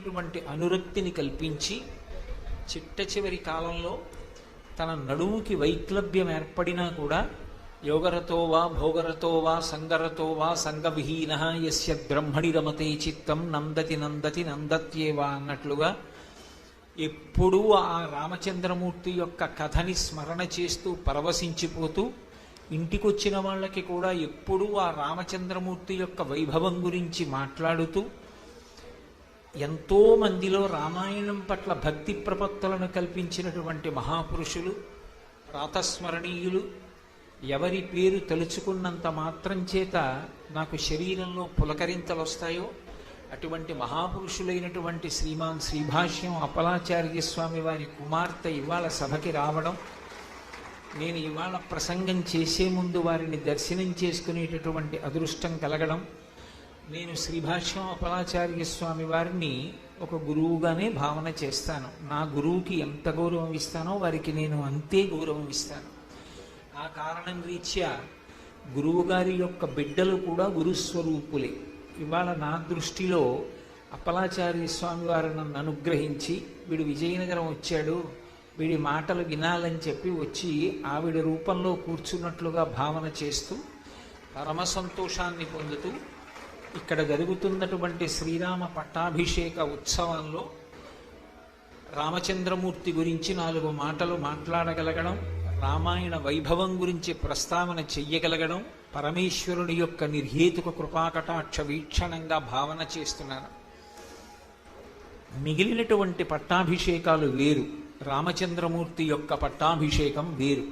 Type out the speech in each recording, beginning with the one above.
విశేషమైనటువంటి అనురక్తిని కల్పించి చిట్ట చివరి కాలంలో తన నడుముకి వైక్లభ్యం ఏర్పడినా కూడా యోగరతో వా భోగరతో వా సంగరతో వా సంగవిహీన యస్య బ్రహ్మణి రమతే చిత్తం నందతి నందతి నందత్యేవా అన్నట్లుగా ఎప్పుడూ ఆ రామచంద్రమూర్తి యొక్క కథని స్మరణ చేస్తూ పరవశించిపోతూ ఇంటికొచ్చిన వాళ్ళకి కూడా ఎప్పుడూ ఆ రామచంద్రమూర్తి యొక్క వైభవం గురించి మాట్లాడుతూ ఎంతో మందిలో రామాయణం పట్ల భక్తి ప్రపత్తులను కల్పించినటువంటి మహాపురుషులు ప్రాతస్మరణీయులు ఎవరి పేరు తలుచుకున్నంత మాత్రం చేత నాకు శరీరంలో పులకరింతలు వస్తాయో అటువంటి మహాపురుషులైనటువంటి శ్రీమాన్ శ్రీభాష్యం అప్పలాచార్య స్వామి వారి కుమార్తె ఇవాళ సభకి రావడం, నేను ఇవాళ ప్రసంగం చేసే ముందు వారిని దర్శనం చేసుకునేటటువంటి అదృష్టం కలగడం, నేను శ్రీభాష్యం అప్పలాచార్య స్వామి వారిని ఒక గురువుగానే భావన చేస్తాను. నా గురువుకి ఎంత గౌరవం ఇస్తానో వారికి నేను అంతే గౌరవం ఇస్తాను. ఆ కారణం రీత్యా గురువుగారి యొక్క బిడ్డలు కూడా గురుస్వరూపులే. ఇవాళ నా దృష్టిలో అప్పలాచార్య స్వామి వారు నన్ను అనుగ్రహించి వీడు విజయనగరం వచ్చాడు, వీడి మాటలు వినాలని చెప్పి వచ్చి ఆవిడ రూపంలో కూర్చున్నట్లుగా భావన చేస్తూ పరమ సంతోషాన్ని పొందుతూ ఇక్కడ జరుగుతున్నటువంటి శ్రీరామ పట్టాభిషేక ఉత్సవంలో రామచంద్రమూర్తి గురించి 4 మాటలు మాట్లాడగలగడం, రామాయణ వైభవం గురించి ప్రస్తావన చెయ్యగలగడం పరమేశ్వరుని యొక్క నిర్హేతుక కృపాకటాక్ష వీక్షణంగా భావన చేస్తున్నాను. మిగిలినటువంటి పట్టాభిషేకాలు వేరు, రామచంద్రమూర్తి యొక్క పట్టాభిషేకం వేరు.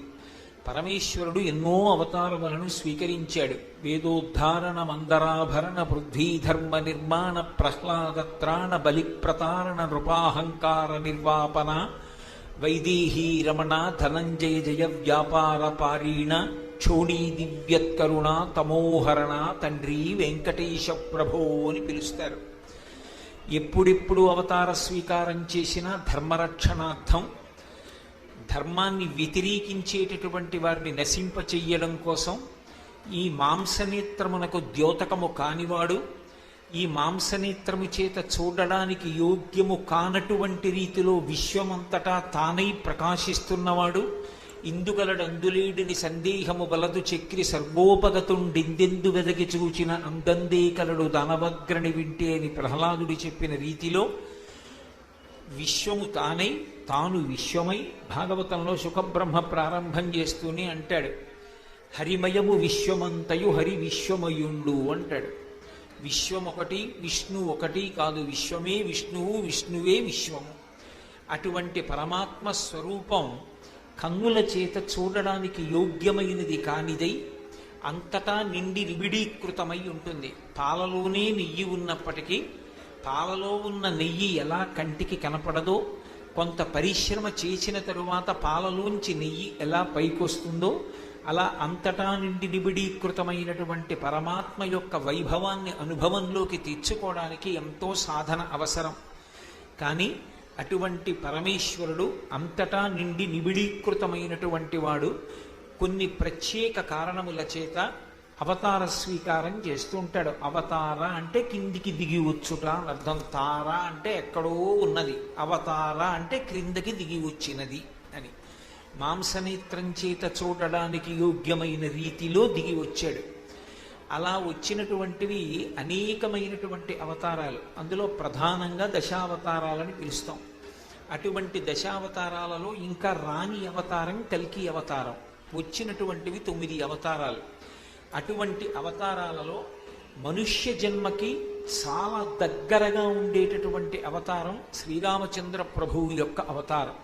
పరమేశ్వరుడు ఎన్నో అవతారములను స్వీకరించాడు. వేదోద్ధారణ మందరాభరణ పృథ్వీధర్మ నిర్మాణ ప్రహ్లాదత్రాణ బలిప్రతారణ నృపాహంకార నిర్వాపన వైదేహీ రమణ ధనంజయ జయ వ్యాపార పారీణ క్షోణీ దివ్యత్కరుణ తమోహరణ తండ్రి వెంకటేశ ప్రభో అని పిలుస్తారు. ఎప్పుడెప్పుడు అవతార స్వీకారం చేసినా ధర్మరక్షణార్థం, ధర్మాన్ని వ్యతిరేకించేటటువంటి వారిని నశింపచెయ్యడం కోసం, ఈ మాంసనేత్రమునకు ద్యోతకము కానివాడు, ఈ మాంసనేత్రము చేత చూడడానికి యోగ్యము కానటువంటి రీతిలో విశ్వమంతటా తానై ప్రకాశిస్తున్నవాడు, ఇందుగలడందులేడిని సందేహము బలదు చక్రి సర్వోపగతుండిందెందు వెదకి చూచిన అందందే కలడు దానవగ్రణి వింటే అని ప్రహ్లాదుడి చెప్పిన రీతిలో విశ్వము తానై తాను విశ్వమై భాగవతంలో సుఖబ్రహ్మ ప్రారంభం చేస్తూనే అంటాడు, హరిమయము విశ్వమంతయు హరి విశ్వమయుండు అంటాడు. విశ్వం ఒకటి, విష్ణు ఒకటి కాదు, విశ్వమే విష్ణువు, విష్ణువే విశ్వము. అటువంటి పరమాత్మ స్వరూపం కన్నుల చేత చూడడానికి యోగ్యమైనది కానిదై అంతటా నిండి నిబిడీకృతమై ఉంటుంది. పాలలోనే నెయ్యి ఉన్నప్పటికీ పాలలో ఉన్న నెయ్యి ఎలా కంటికి కనపడదో, కొంత పరిశ్రమ చేసిన తరువాత పాలలోంచి నెయ్యి ఎలా పైకొస్తుందో, అలా అంతటా నిండి నిబిడీకృతమైనటువంటి పరమాత్మ యొక్క వైభవాన్ని అనుభవంలోకి తెచ్చుకోవడానికి ఎంతో సాధన అవసరం. కానీ అటువంటి పరమేశ్వరుడు అంతటా నిండి నిబిడీకృతమైనటువంటి వాడు కొన్ని ప్రత్యేక కారణముల చేత అవతార స్వీకారం చేస్తూ ఉంటాడు. అవతార అంటే కిందికి దిగి వచ్చుట అని అర్థం. తార అంటే ఎక్కడో ఉన్నది, అవతార అంటే క్రిందకి దిగి వచ్చినది అని. మాంసనేత్రం చేత చూడడానికి యోగ్యమైన రీతిలో దిగి వచ్చాడు. అలా వచ్చినటువంటివి అనేకమైనటువంటి అవతారాలు. అందులో ప్రధానంగా దశావతారాలని పిలుస్తాం. అటువంటి దశావతారాలలో ఇంకా రాని అవతారం కల్కి అవతారం. వచ్చినటువంటివి 9 అవతారాలు. అటువంటి అవతారాలలో మనుష్య జన్మకి చాలా దగ్గరగా ఉండేటటువంటి అవతారం శ్రీరామచంద్ర ప్రభువు యొక్క అవతారం.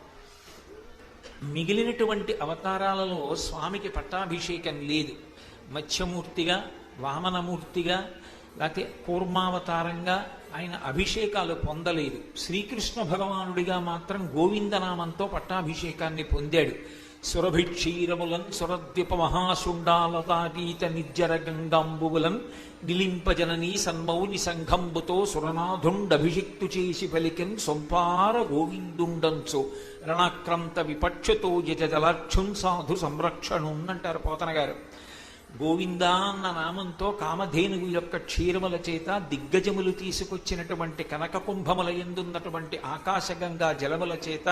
మిగిలినటువంటి అవతారాలలో స్వామికి పట్టాభిషేకం లేదు. మత్స్యమూర్తిగా, వామనమూర్తిగా, లేకపోతే కూర్మావతారంగా ఆయన అభిషేకాలు పొందలేదు. శ్రీకృష్ణ భగవానుడిగా మాత్రం గోవిందనామంతో పట్టాభిషేకాన్ని పొందాడు. సురభిక్షీరములన్ సురద్వీప మహాశుండాలతాతీత నిర్జర గంగాంబువులన్ నిలింపజననీ సన్మౌని సంఘంబుతో సురనాథుండభిషిక్తు చేసి పలికెన్ సొంపార గోవిందుండంచు రణాక్రాంత విపక్షతో యజలాక్షున్ సాధు సంరక్షణున్ అంటారు పోతన గారు. గోవిందా అన్న నామంతో కామధేనువు యొక్క క్షీరముల చేత దిగ్గజములు తీసుకొచ్చినటువంటి కనక కుంభముల యందున్నటువంటి ఆకాశగంగా జలముల చేత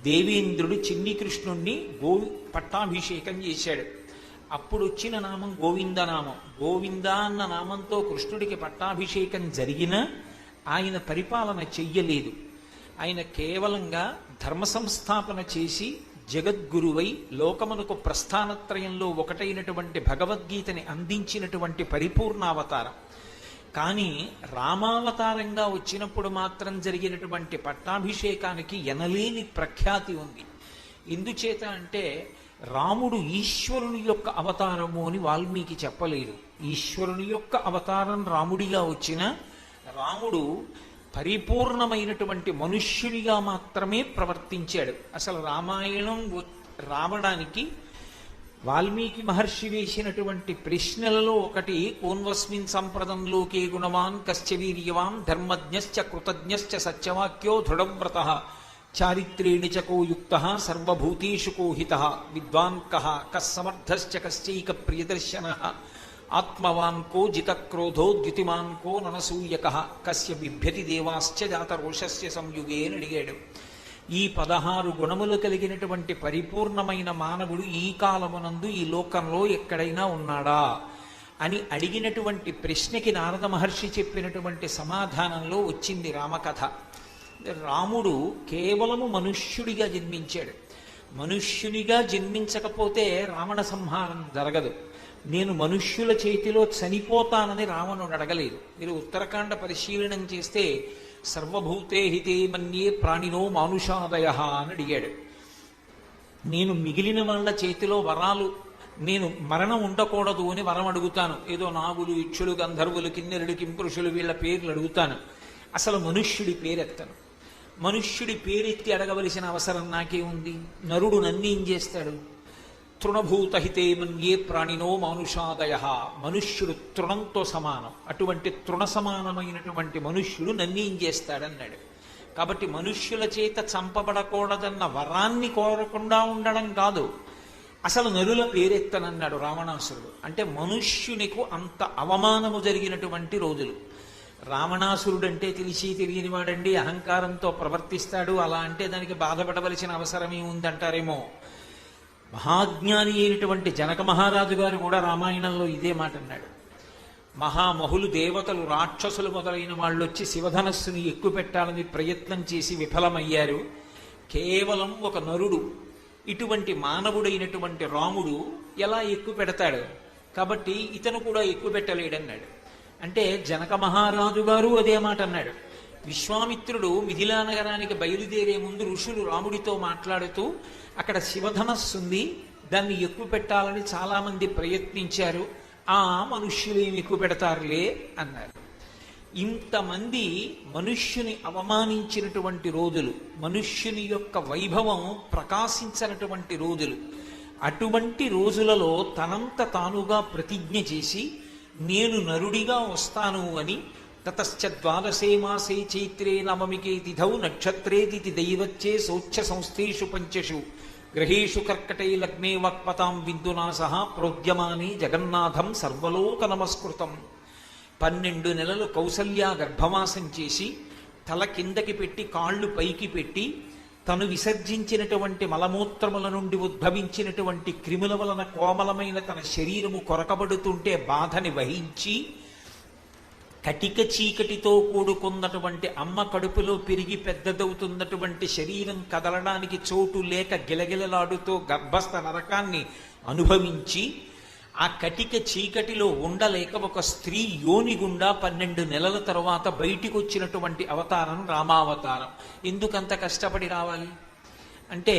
దేవేంద్రుడు చిన్ని కృష్ణుణ్ణి పట్టాభిషేకం చేశాడు. అప్పుడు వచ్చిన నామం గోవిందనామం. గోవింద అన్న నామంతో కృష్ణుడికి పట్టాభిషేకం జరిగినా ఆయన పరిపాలన చెయ్యలేదు. ఆయన కేవలంగా ధర్మ సంస్థాపన చేసి జగద్గురువై లోకమునకు ప్రస్థానత్రయంలో ఒకటైనటువంటి భగవద్గీతని అందించినటువంటి పరిపూర్ణావతారం. కానీ రామావతారంగా వచ్చినప్పుడు మాత్రం జరిగినటువంటి పట్టాభిషేకానికి ఎనలేని ప్రఖ్యాతి ఉంది. ఎందుచేత అంటే రాముడు ఈశ్వరుని యొక్క అవతారము అని వాల్మీకి చెప్పలేదు. ఈశ్వరుని యొక్క అవతారం రాముడిగా వచ్చిన రాముడు పరిపూర్ణమైనటువంటి మనుష్యునిగా మాత్రమే ప్రవర్తించాడు. అసలు రామాయణం రావడానికి వాల్మీకి మహర్షి వేసినటువంటి ప్రశ్నలలో ఒకటి కోన్వస్మిన్ సంప్రదంలోకే గుణవాన్ కశ్చ వీర్యవాన్ ధర్మజ్ఞశ్చ కృతజ్ఞశ్చ సత్యవాక్యో దృఢవ్రతః చారిత్రేణి చ కో యుక్తః సర్వభూతేషు కో హితః విద్వాన్ కః కస్సమర్థశ్చ కశ్చైక ప్రియదర్శనః ఆత్మవాన్ కో జితక్రోధో ద్యుతిమాన్ కో ననసూయకః కస్య బిభ్యతి దేవాశ్చ జాతరోషస్య సంయుగే అని అడిగాడు. ఈ 16 గుణములు కలిగినటువంటి పరిపూర్ణమైన మానవుడు ఈ కాలమునందు ఈ లోకంలో ఎక్కడైనా ఉన్నాడా అని అడిగినటువంటి ప్రశ్నకి నారద మహర్షి చెప్పినటువంటి సమాధానంలో వచ్చింది రామకథ. రాముడు కేవలము మనుష్యుడిగా జన్మించాడు. మనుష్యునిగా జన్మించకపోతే రావణ సంహారం జరగదు. నేను మనుష్యుల చేతిలో చనిపోతానని రావణుడు అడగలేదు. మీరు ఉత్తరాఖండ పరిశీలనం చేస్తే సర్వభూతే హితే మన్యే ప్రాణినో మానుషాదయ అని అడిగాడు. నేను మిగిలిన వాళ్ళ చేతిలో వరాలు, నేను మరణం ఉండకూడదు అని వరం అడుగుతాను. ఏదో నాగులు, ఇక్షులు, గంధర్వులు, కిన్నెరుడు, కింపురుషులు వీళ్ళ పేర్లు అడుగుతాను. అసలు మనుష్యుడి పేరెత్తను. మనుష్యుడి పేరెత్తి అడగవలసిన అవసరం నాకే ఉంది? నరుడు నన్నేం చేస్తాడు? తృణభూతహితే మన్యే ప్రాణినో మానుషాదయ. మనుష్యుడు తృణంతో సమానం. అటువంటి తృణ సమానమైనటువంటి మనుష్యుడు నన్నేం చేస్తాడన్నాడు. కాబట్టి మనుష్యుల చేత చంపబడకూడదన్న వరాన్ని కోరకుండా ఉండడం కాదు, అసలు నరుల పేరెత్తనన్నాడు రావణాసురుడు. అంటే మనుష్యునికు అంత అవమానము జరిగినటువంటి రోజులు. రావణాసురుడు అంటే తెలిసి తెలియని వాడండి, అహంకారంతో ప్రవర్తిస్తాడు, అలా అంటే దానికి బాధపడవలసిన అవసరమే ఉందంటారేమో. మహాజ్ఞాని అయినటువంటి జనక మహారాజు గారు కూడా రామాయణంలో ఇదే మాట అన్నాడు. మహామహులు, దేవతలు, రాక్షసులు మొదలైన వాళ్ళు వచ్చి శివధనస్సుని ఎక్కుపెట్టాలని ప్రయత్నం చేసి విఫలమయ్యారు. కేవలం ఒక నరుడు, ఇటువంటి మానవుడైనటువంటి రాముడు ఎలా ఎక్కుపెడతాడు? కాబట్టి ఇతను కూడా ఎక్కుపెట్టలేడన్నాడు. అంటే జనక మహారాజు గారు అదే మాట అన్నాడు. విశ్వామిత్రుడు మిథిలా నగరానికి బయలుదేరే ముందు ఋషులు రాముడితో మాట్లాడుతూ అక్కడ శివధనస్సుంది, దాన్ని ఎక్కువ పెట్టాలని చాలా మంది ప్రయత్నించారు, ఆ మనుష్యులు ఏమి ఎక్కువ పెడతారులే అన్నారు. ఇంతమంది మనుష్యుని అవమానించినటువంటి రోజులు, మనుష్యుని యొక్క వైభవం ప్రకాశించినటువంటి రోజులు. అటువంటి రోజులలో తనంత తానుగా ప్రతిజ్ఞ చేసి నేను నరుడిగా వస్తాను అని తతశ్చ ద్వాదశే మాసే చైత్రే నవమికే తిథౌ నక్షత్రే తిథి దైవచ్చే సౌచ్ఛ సంస్థేషు పంచషు గ్రహేషు కర్కటే లగ్నే వక్పతాం విందునా సహా ప్రోద్యమాని జగన్నాథం సర్వలోక నమస్కృతం. 12 నెలలు కౌసల్య గర్భవాసం చేసి తల కిందకి పెట్టి కాళ్ళు పైకి పెట్టి తను విసర్జించినటువంటి మలమూత్రముల నుండి ఉద్భవించినటువంటి క్రిముల వలన కోమలమైన తన శరీరము కొరకబడుతుంటే బాధని వహించి కటిక చీకటితో కూడుకున్నటువంటి అమ్మ కడుపులో పెరిగి పెద్దదవుతున్నటువంటి శరీరం కదలడానికి చోటు లేక గిలగిలలాడుతూ గర్భస్థ నరకాన్ని అనుభవించి ఆ కటిక చీకటిలో ఉండలేక ఒక స్త్రీ యోని గుండా 12 నెలల తరువాత బయటికి వచ్చినటువంటి అవతారం రామావతారం. ఎందుకంత కష్టపడి రావాలి అంటే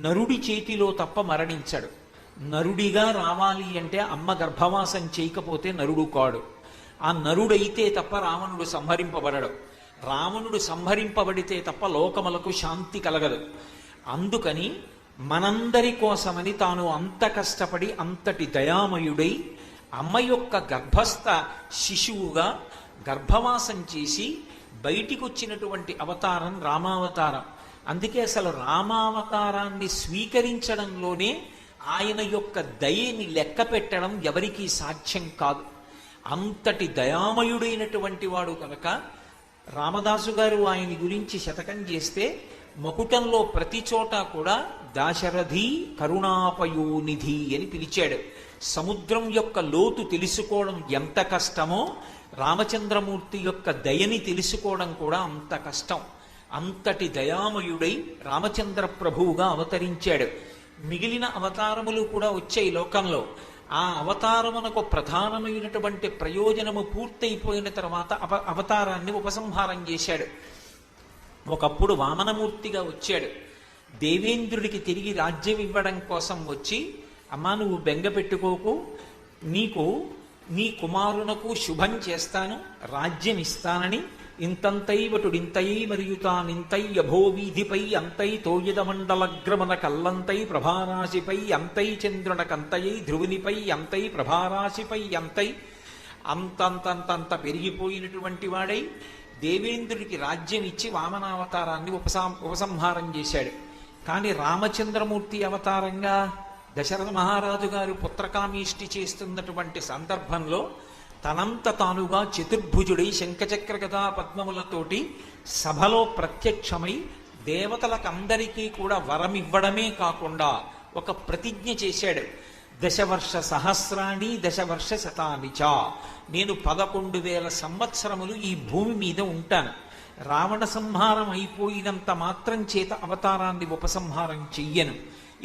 నరుడి చేతిలో తప్ప మరణించడు. నరుడిగా రావాలి అంటే అమ్మ గర్భవాసం చేయకపోతే నరుడు కాడు. ఆ నరుడైతే తప్ప రావణుడు సంహరింపబడడు. రావణుడు సంహరింపబడితే తప్ప లోకములకు శాంతి కలగదు. అందుకని మనందరి కోసమని తాను అంత కష్టపడి అంతటి దయామయుడై అమ్మ యొక్క గర్భస్థ శిశువుగా గర్భవాసం చేసి బయటికి వచ్చినటువంటి అవతారం రామావతారం. అందుకే అసలు రామావతారాన్ని స్వీకరించడంలోనే ఆయన యొక్క దయని లెక్క పెట్టడం ఎవరికీ సాధ్యం కాదు. అంతటి దయామయుడైనటువంటి వాడు కనుక రామదాసు గారు ఆయన గురించి శతకం చేస్తే మకుటంలో ప్రతి చోట కూడా దాశరథి కరుణాపయోనిధి అని పిలిచాడు. సముద్రం యొక్క లోతు తెలుసుకోవడం ఎంత కష్టమో రామచంద్రమూర్తి యొక్క దయని తెలుసుకోవడం కూడా అంత కష్టం. అంతటి దయామయుడై రామచంద్ర ప్రభువుగా అవతరించాడు. మిగిలిన అవతారములు కూడా వచ్చాయి లోకంలో. ఆ అవతారమునకు ప్రధానమైనటువంటి ప్రయోజనము పూర్తయిపోయిన తర్వాత అవతారాన్ని ఉపసంహారం చేశాడు. ఒకప్పుడు వామనమూర్తిగా వచ్చాడు. దేవేంద్రుడికి తిరిగి రాజ్యం ఇవ్వడం కోసం వచ్చి, అమ్మా నువ్వు బెంగ పెట్టుకోకు, నీకు నీ కుమారునకు శుభం చేస్తాను, రాజ్యం ఇస్తానని ఇంతంతైవటుడింతై మరియు తానింతై యభోవీధిపై అంతై తోయద మండలగ్రమన కల్లంతై ప్రభారాశిపై అంతై చంద్రునకంతయై ధ్రువునిపై అంతై ప్రభారాశిపై అంతై అంతంతంతంత పెరిగిపోయినటువంటి వాడై దేవేంద్రుడికి రాజ్యం ఇచ్చి వామనావతారాన్ని ఉపసంహారం చేశాడు. కానీ రామచంద్రమూర్తి అవతారంగా దశరథ మహారాజు గారు పుత్రకామీష్టి చేస్తున్నటువంటి సందర్భంలో తనంత తానుగా చతుర్భుజుడై శంఖచక్ర గదా పద్మములతోటి సభలో ప్రత్యక్షమై దేవతలకందరికీ కూడా వరమివ్వడమే కాకుండా ఒక ప్రతిజ్ఞ చేశాడు. దశవర్ష సహస్రాణి దశవర్ష శతానిచ, నేను 11,000 సంవత్సరములు ఈ భూమి మీద ఉంటాను. రావణ సంహారం అయిపోయినంత మాత్రం చేత అవతారాన్ని ఉపసంహారం చెయ్యను.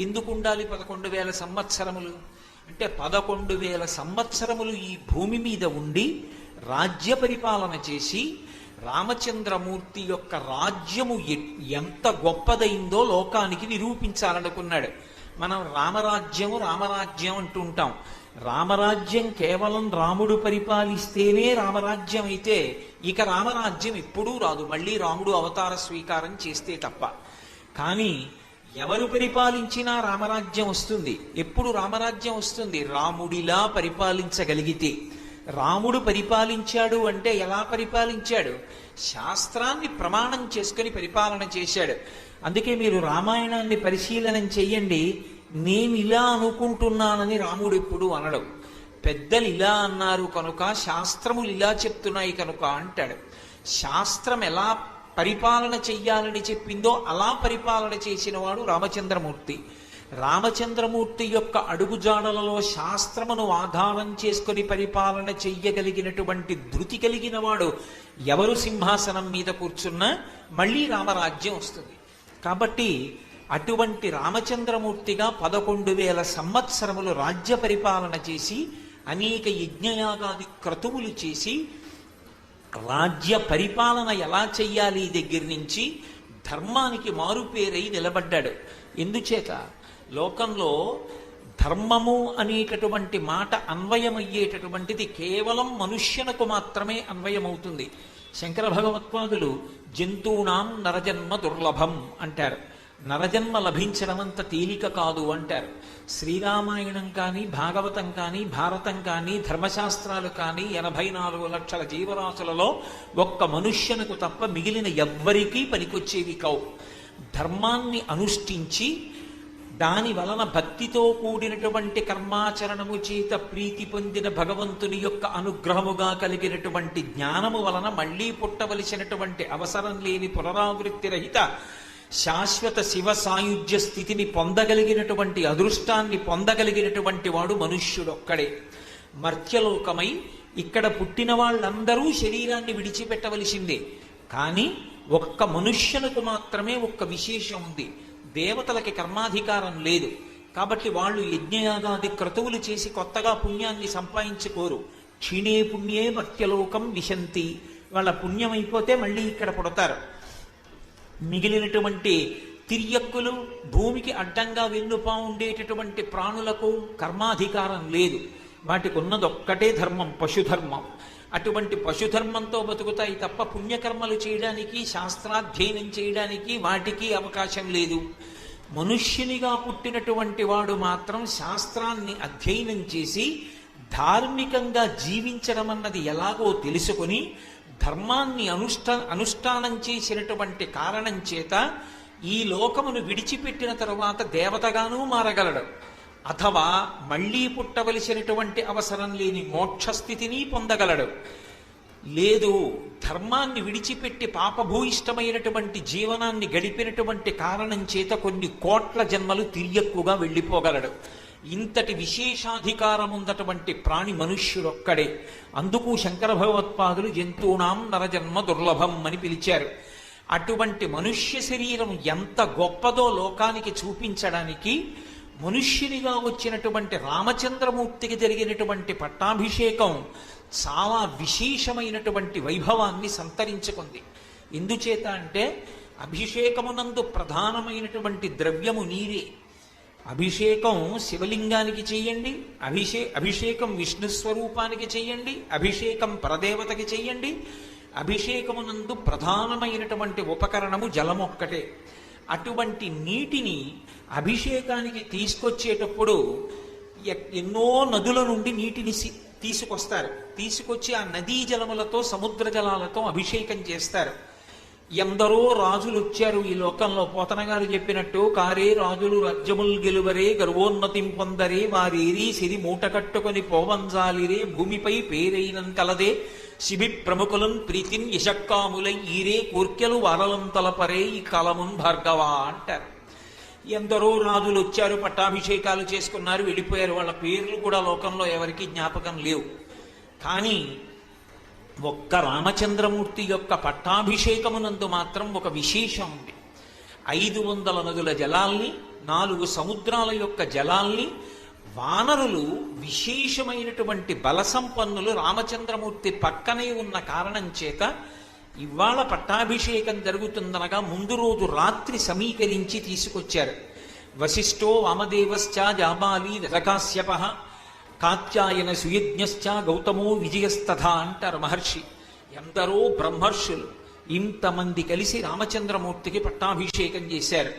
ఎందుకు ఉండాలి 11,000 సంవత్సరములు అంటే 11,000 సంవత్సరములు ఈ భూమి మీద ఉండి రాజ్య పరిపాలన చేసి రామచంద్రమూర్తి యొక్క రాజ్యము ఎంత గొప్పదైందో లోకానికి నిరూపించాలనుకున్నాడు. మనం రామరాజ్యం అంటూ ఉంటాం. రామరాజ్యం కేవలం రాముడు పరిపాలిస్తేనే రామరాజ్యం అయితే ఇక రామరాజ్యం ఎప్పుడూ రాదు, మళ్ళీ రాముడు అవతార స్వీకారం చేస్తే తప్ప. కానీ ఎవరు పరిపాలించినా రామరాజ్యం వస్తుంది. ఎప్పుడు రామరాజ్యం వస్తుంది? రాముడిలా పరిపాలించగలిగితే. రాముడు పరిపాలించాడు అంటే ఎలా పరిపాలించాడు? శాస్త్రాన్ని ప్రమాణం చేసుకుని పరిపాలన చేశాడు. అందుకే మీరు రామాయణాన్ని పరిశీలనం చెయ్యండి. నేను ఇలా అనుకుంటున్నానని రాముడు ఎప్పుడు అనడు. పెద్దలు ఇలా అన్నారు కనుక, శాస్త్రములు ఇలా చెప్తున్నాయి కనుక అంటాడు. శాస్త్రం ఎలా పరిపాలన చెయ్యాలని చెప్పిందో అలా పరిపాలన చేసినవాడు రామచంద్రమూర్తి. రామచంద్రమూర్తి యొక్క అడుగుజాడలలో శాస్త్రమును ఆధారం చేసుకుని పరిపాలన చెయ్యగలిగినటువంటి ధృతి కలిగిన వాడు ఎవరు సింహాసనం మీద కూర్చున్నా మళ్ళీ రామరాజ్యం వస్తుంది. కాబట్టి అటువంటి రామచంద్రమూర్తిగా 11,000 సంవత్సరములు రాజ్య పరిపాలన చేసి అనేక యజ్ఞయాగాది క్రతువులు చేసి రాజ్య పరిపాలన ఎలా చెయ్యాలి దగ్గర నుంచి ధర్మానికి మారుపేరై నిలబడ్డాడు. ఎందుచేత లోకంలో ధర్మము అనేటటువంటి మాట అన్వయమయ్యేటటువంటిది కేవలం మనుష్యునకు మాత్రమే అన్వయమవుతుంది. శంకర భగవత్పాదులు జంతువునాం నరజన్మ దుర్లభం అంటారు. నరజన్మ లభించడం అంత తేలిక కాదు అంటారు. శ్రీరామాయణం కానీ, భాగవతం కానీ, భారతం కానీ, ధర్మశాస్త్రాలు కానీ 84 లక్షల జీవరాశులలో ఒక్క మనుష్యునకు తప్ప మిగిలిన ఎవ్వరికీ పనికొచ్చేవి కావు. ధర్మాన్ని అనుష్ఠించి దాని వలన భక్తితో కూడినటువంటి కర్మాచరణము చేత ప్రీతి పొందిన భగవంతుని యొక్క అనుగ్రహముగా కలిగినటువంటి జ్ఞానము వలన మళ్లీ పుట్టవలసినటువంటి అవసరం లేని పునరావృత్తి రహిత శాశ్వత శివ సాయుధ్య స్థితిని పొందగలిగినటువంటి అదృష్టాన్ని పొందగలిగినటువంటి వాడు మనుష్యుడొక్కడే. మర్త్యలోకమై ఇక్కడ పుట్టిన వాళ్ళందరూ శరీరాన్ని విడిచిపెట్టవలసిందే. కానీ ఒక్క మనుష్యులకు మాత్రమే ఒక్క విశేషం ఉంది. దేవతలకి కర్మాధికారం లేదు. కాబట్టి వాళ్ళు యజ్ఞయాగాది క్రతువులు చేసి కొత్తగా పుణ్యాన్ని సంపాదించుకోరు. క్షీణే పుణ్యే మర్త్యలోకం విశంతి. వాళ్ళ పుణ్యం అయిపోతే మళ్ళీ ఇక్కడ పుడతారు. మిగిలినటువంటి తిర్యక్కులు, భూమికి అడ్డంగా వెన్నుపా ఉండేటటువంటి ప్రాణులకు కర్మాధికారం లేదు. వాటికి ఉన్నదొక్కటే ధర్మం, పశుధర్మం. అటువంటి పశుధర్మంతో బతుకుతాయి తప్ప పుణ్యకర్మలు చేయడానికి, శాస్త్రాధ్యయనం చేయడానికి వాటికి అవకాశం లేదు. మనుష్యునిగా పుట్టినటువంటి వాడు మాత్రం శాస్త్రాన్ని అధ్యయనం చేసి ధార్మికంగా జీవించడం అన్నది ఎలాగో తెలుసుకుని ధర్మాన్ని అనుష్ఠానం చేసినటువంటి కారణం చేత ఈ లోకమును విడిచిపెట్టిన తరువాత దేవతగానూ మారగలడు. అథవా మళ్ళీ పుట్టవలసినటువంటి అవసరం లేని మోక్షస్థితిని పొందగలడు. లేదు, ధర్మాన్ని విడిచిపెట్టి పాపభూయిష్టమైనటువంటి జీవనాన్ని గడిపినటువంటి కారణం చేత కొన్ని కోట్ల జన్మలు తిరియక్కుగా వెళ్ళిపోగలడు. ఇంతటి విశేషాధికారం ఉన్నటువంటి ప్రాణి మనుష్యుడొక్కడే. అందుకు శంకర భగవత్పాదులు జంతువునాం నరజన్మ దుర్లభం అని పిలిచారు. అటువంటి మనుష్య శరీరం ఎంత గొప్పదో లోకానికి చూపించడానికి మనుష్యునిగా వచ్చినటువంటి రామచంద్రమూర్తికి జరిగినటువంటి పట్టాభిషేకం చాలా విశేషమైనటువంటి వైభవాన్ని సంతరించుకుంది. ఎందుచేత అంటే అభిషేకమునందు ప్రధానమైనటువంటి ద్రవ్యము నీరే. అభిషేకం శివలింగానికి చెయ్యండి, అభిషేకం విష్ణు స్వరూపానికి చెయ్యండి, అభిషేకం పరదేవతకి చెయ్యండి. అభిషేకమునందు ప్రధానమైనటువంటి ఉపకరణము జలమొక్కటే. అటువంటి నీటిని అభిషేకానికి తీసుకొచ్చేటప్పుడు ఎన్నో నదుల నుండి నీటిని తీసుకొస్తారు. తీసుకొచ్చి ఆ నదీ జలములతో సముద్ర జలాలతో అభిషేకం చేస్తారు. ఎందరో రాజులు వచ్చారు ఈ లోకంలో. పోతన గారు చెప్పినట్టు కారే రాజులు రాజ్యముల్ గెలువరే గర్వోన్నతిం పొందరే వారేరి సిరి మూట కట్టుకొని పోవంజాలిరే భూమిపై పేరైనం కలదే శిబి ప్రముఖులన్ ప్రీతిన్ యశక్కాములై ఈరే కోర్కెలు వారలం తలపరే ఈ కాలమున్ భార్గవా అంటారు. ఎందరో రాజులు వచ్చారు, పట్టాభిషేకాలు చేసుకున్నారు, వెళ్ళిపోయారు. వాళ్ళ పేర్లు కూడా లోకంలో ఎవరికీ జ్ఞాపకం లేవు. కానీ ఒక్క రామచంద్రమూర్తి యొక్క పట్టాభిషేకమునందు మాత్రం ఒక విశేషం ఉంది. 500 నదుల జలాల్ని, 4 సముద్రాల యొక్క జలాల్ని వానరులు విశేషమైనటువంటి బలసంపన్నులు రామచంద్రమూర్తి పక్కనే ఉన్న కారణం చేత ఇవాళ పట్టాభిషేకం జరుగుతుందనగా ముందు రోజు రాత్రి సమీకరించి తీసుకొచ్చారు. వశిష్ఠో వామదేవశ్చ జాబాలి రకాశ్యప కాత్యాయన సుయజ్ఞశ్చ గౌతమో విజయస్తథ అంటారు మహర్షి. ఎందరో బ్రహ్మర్షులు ఇంతమంది కలిసి రామచంద్రమూర్తికి పట్టాభిషేకం చేశారు.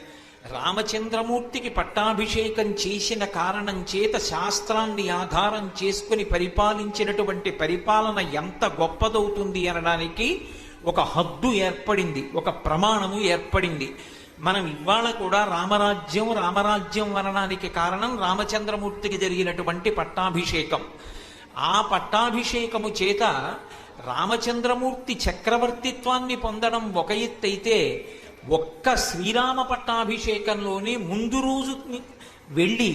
రామచంద్రమూర్తికి పట్టాభిషేకం చేసిన కారణం చేత శాస్త్రాన్ని ఆధారం చేసుకుని పరిపాలించినటువంటి పరిపాలన ఎంత గొప్పదవుతుంది అనడానికి ఒక హద్దు ఏర్పడింది, ఒక ప్రమాణము ఏర్పడింది. మనం ఇవాళ కూడా రామరాజ్యం రామరాజ్యం అనడానికి కారణం రామచంద్రమూర్తికి జరిగినటువంటి పట్టాభిషేకం. ఆ పట్టాభిషేకము చేత రామచంద్రమూర్తి చక్రవర్తిత్వాన్ని పొందడం ఒక ఎత్తైతే, ఒక్క శ్రీరామ పట్టాభిషేకంలోనే ముందు రోజు వెళ్ళి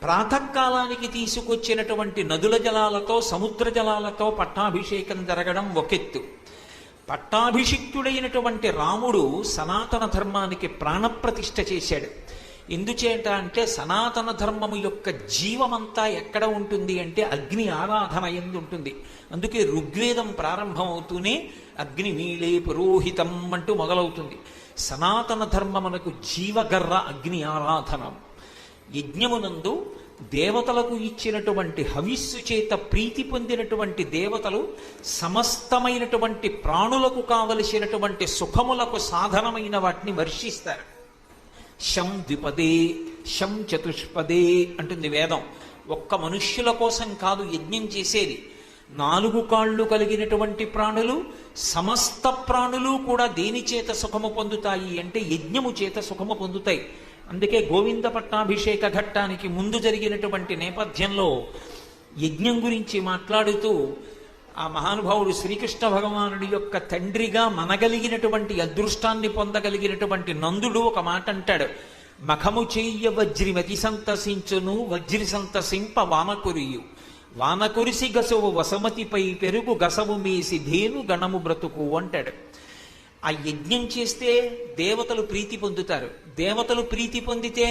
ప్రాతకాలానికి తీసుకొచ్చినటువంటి నదుల జలాలతో సముద్ర జలాలతో పట్టాభిషేకం జరగడం ఒకెత్తు. పట్టాభిషిక్తుడైనటువంటి రాముడు సనాతన ధర్మానికి ప్రాణప్రతిష్ఠ చేశాడు. ఎందుచేత అంటే సనాతన ధర్మము యొక్క జీవమంతా ఎక్కడ ఉంటుంది అంటే అగ్ని ఆరాధన ఎందు ఉంటుంది. అందుకే ఋగ్వేదం ప్రారంభమవుతూనే అగ్నిమీళే పురోహితం అంటూ మొదలవుతుంది. సనాతన ధర్మమునకు జీవగర్ర అగ్ని ఆరాధనం. యజ్ఞమునందు దేవతలకు ఇచ్చినటువంటి హవిస్సు చేత ప్రీతి పొందినటువంటి దేవతలు సమస్తమైనటువంటి ప్రాణులకు కావలసినటువంటి సుఖములకు సాధనమైన వాటిని వర్షిస్తారు. శం ద్విపదే శం చతుష్పదే అంటుంది వేదం. ఒక్క మనుష్యుల కోసం కాదు యజ్ఞం చేసేది. 4 కాళ్ళు కలిగినటువంటి ప్రాణులు, సమస్త ప్రాణులు కూడా దేని చేత సుఖము పొందుతాయి అంటే యజ్ఞము చేత సుఖము పొందుతాయి. అందుకే గోవింద పట్టాభిషేక ఘట్టానికి ముందు జరిగినటువంటి నేపథ్యంలో యజ్ఞం గురించి మాట్లాడుతూ ఆ మహానుభావుడు శ్రీకృష్ణ భగవానుడి యొక్క తండ్రిగా మనగలిగినటువంటి అదృష్టాన్ని పొందగలిగినటువంటి నందుడు ఒక మాట అంటాడు. మఖము చెయ్య వజ్రిమతి సంతసించును వజ్రి సంతసింప వానకురియు వానకురిసి గసవు వసమతిపై పెరుగు గసవు మేసి ధేను గణము బ్రతుకు అంటాడు. ఆ యజ్ఞం చేస్తే దేవతలు ప్రీతి పొందుతారు. దేవతలు ప్రీతి పొందితే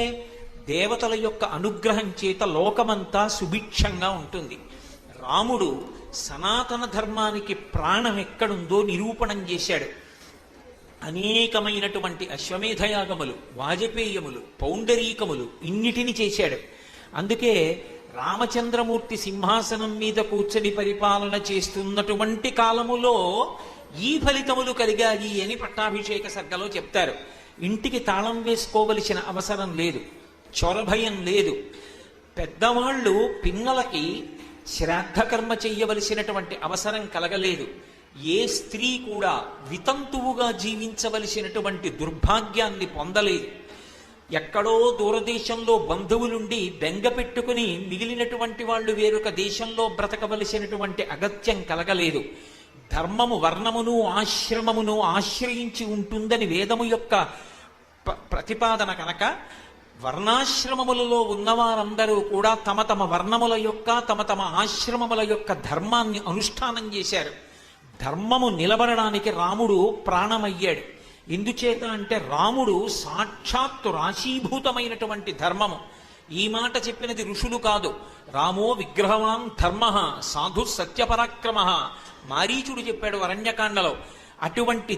దేవతల యొక్క అనుగ్రహం చేత లోకమంతా సుభిక్షంగా ఉంటుంది. రాముడు సనాతన ధర్మానికి ప్రాణం ఎక్కడుందో నిరూపణం చేశాడు. అనేకమైనటువంటి అశ్వమేధయాగములు, వాజపేయములు, పౌండరీకములు ఇన్నిటిని చేశాడు. అందుకే రామచంద్రమూర్తి సింహాసనం మీద కూర్చొని పరిపాలన చేస్తున్నటువంటి కాలములో ఈ ఫలితములు కలిగాయి అని పట్టాభిషేక సర్గలో చెప్తారు. ఇంటికి తాళం వేసుకోవలసిన అవసరం లేదు, చొరభయం లేదు. పెద్దవాళ్ళు పిన్నలకి శ్రాద్ధకర్మ చెయ్యవలసినటువంటి అవసరం కలగలేదు. ఏ స్త్రీ కూడా వితంతువుగా జీవించవలసినటువంటి దుర్భాగ్యాన్ని పొందలేదు. ఎక్కడో దూరదేశంలో బంధువులుండి బెంగ పెట్టుకుని మిగిలినటువంటి వాళ్ళు వేరొక దేశంలో బ్రతకవలసినటువంటి అగత్యం కలగలేదు. ధర్మము వర్ణమును ఆశ్రమమును ఆశ్రయించి ఉంటుందని వేదము యొక్క ప్రతిపాదన కనుక వర్ణాశ్రమములలో ఉన్నవారందరూ కూడా తమ తమ వర్ణముల యొక్క తమ తమ ఆశ్రమముల యొక్క ధర్మాన్ని అనుష్ఠానం చేశారు. ధర్మము నిలబడడానికి రాముడు ప్రాణమయ్యాడు. ఎందుచేత అంటే రాముడు సాక్షాత్తు రాశీభూతమైనటువంటి ధర్మము. ఈ మాట చెప్పినది ఋషులు కాదు. రామో విగ్రహవాన్ ధర్మ సాధు సత్యపరాక్రమ మారీచుడు చెప్పాడు అరణ్యకాండలో. అటువంటి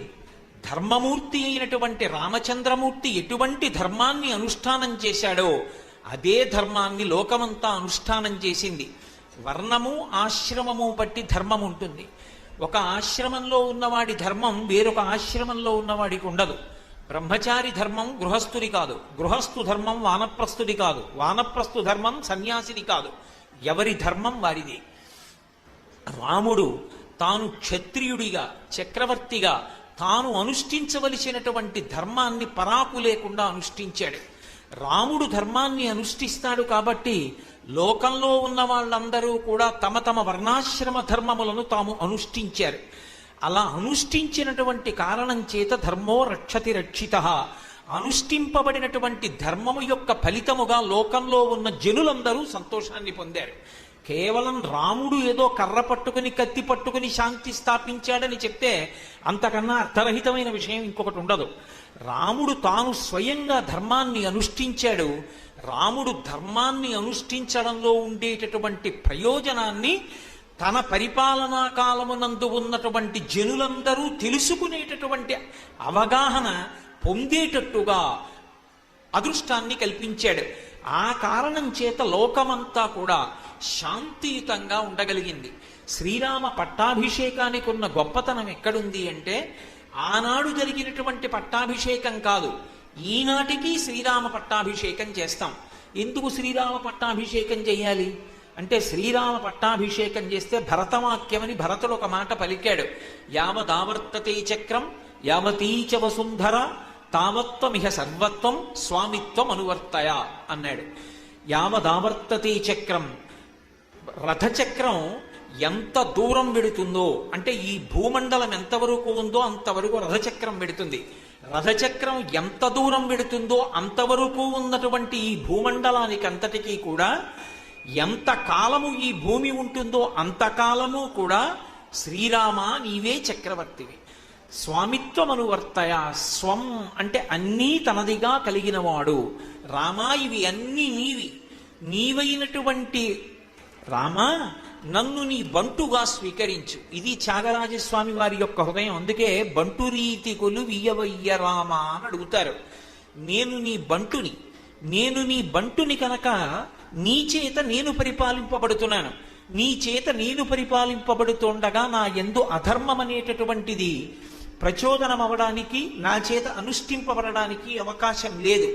ధర్మమూర్తి అయినటువంటి రామచంద్రమూర్తి ఎటువంటి ధర్మాన్ని అనుష్ఠానం చేశాడో అదే ధర్మాన్ని లోకమంతా అనుష్ఠానం చేసింది. వర్ణము ఆశ్రమము బట్టి ధర్మం ఉంటుంది. ఒక ఆశ్రమంలో ఉన్నవాడి ధర్మం వేరొక ఆశ్రమంలో ఉన్నవాడికి ఉండదు. బ్రహ్మచారి ధర్మం గృహస్థుడి కాదు, గృహస్థు ధర్మం వానప్రస్థుడి కాదు, వానప్రస్థు ధర్మం సన్యాసిని కాదు. ఎవరి ధర్మం వారిది. రాముడు తాను క్షత్రియుడిగా చక్రవర్తిగా తాను అనుష్ఠించవలసినటువంటి ధర్మాన్ని పరాకు లేకుండా అనుష్ఠించాడు. రాముడు ధర్మాన్ని అనుష్ఠిస్తాడు కాబట్టి లోకంలో ఉన్న వాళ్ళందరూ కూడా తమ తమ వర్ణాశ్రమ ధర్మములను తాము అనుష్ఠించారు. అలా అనుష్ఠించినటువంటి కారణం చేత ధర్మో రక్షతి రక్షితః. అనుష్ఠింపబడినటువంటి ధర్మము యొక్క ఫలితముగా లోకంలో ఉన్న జనులందరూ సంతోషాన్ని పొందారు. కేవలం రాముడు ఏదో కర్ర పట్టుకుని కత్తి పట్టుకుని శాంతి స్థాపించాడని చెప్తే అంతకన్నా అర్థరహితమైన విషయం ఇంకొకటి ఉండదు. రాముడు తాను స్వయంగా ధర్మాన్ని అనుష్ఠించాడు. రాముడు ధర్మాన్ని అనుష్ఠించడంలో ఉండేటటువంటి ప్రయోజనాన్ని తన పరిపాలనా కాలమునందు ఉన్నటువంటి జనులందరూ తెలుసుకునేటటువంటి అవగాహన పొందేటట్టుగా అదృష్టాన్ని కల్పించాడు. ఆ కారణం చేత లోకమంతా కూడా శాంతియుతంగా ఉండగలిగింది. శ్రీరామ పట్టాభిషేకానికి ఉన్న గొప్పతనం ఎక్కడుంది అంటే ఆనాడు జరిగినటువంటి పట్టాభిషేకం కాదు, ఈనాటికి శ్రీరామ పట్టాభిషేకం చేస్తాం. ఎందుకు శ్రీరామ పట్టాభిషేకం చేయాలి అంటే శ్రీరామ పట్టాభిషేకం చేస్తే భరతవాక్యమని భరతుడు ఒక మాట పలికాడు. యావదావర్తతే చక్రం యావతీచ వసుంధర తావత్వమిహ సర్వత్వం స్వామిత్వం అనువర్తయ అన్నాడు. యావదావర్తతే చక్రం, రథచక్రం ఎంత దూరం వెడుతుందో అంటే ఈ భూమండలం ఎంతవరకు ఉందో అంతవరకు రథచక్రం వెడుతుంది. రథచక్రం ఎంత దూరం వెడుతుందో అంతవరకు ఉన్నటువంటి ఈ భూమండలానికి అంతటికీ కూడా ఎంత కాలము ఈ భూమి ఉంటుందో అంతకాలము కూడా శ్రీరామ నీవే చక్రవర్తివి. స్వామిత్వం అనువర్తయ. స్వం అంటే అన్నీ తనదిగా కలిగినవాడు. రామా ఇవి అన్నీ నీవి. నీవైనటువంటి రామా నన్ను నీ బంటుగా స్వీకరించు. ఇది త్యాగరాజస్వామి వారి యొక్క హృదయం. అందుకే బంటు రీతి కొలు వియ్యవయ్య రామ అని అడుగుతారు. నేను నీ బంటుని, నేను నీ బంటుని కనుక నీ చేత నేను పరిపాలింపబడుతున్నాను. నీ చేత నేను పరిపాలింపబడుతుండగా నా యందు అధర్మం అనేటటువంటిది ప్రచోదనం అవడానికి, నా చేత అనుష్ఠింపబడడానికి అవకాశం లేదు.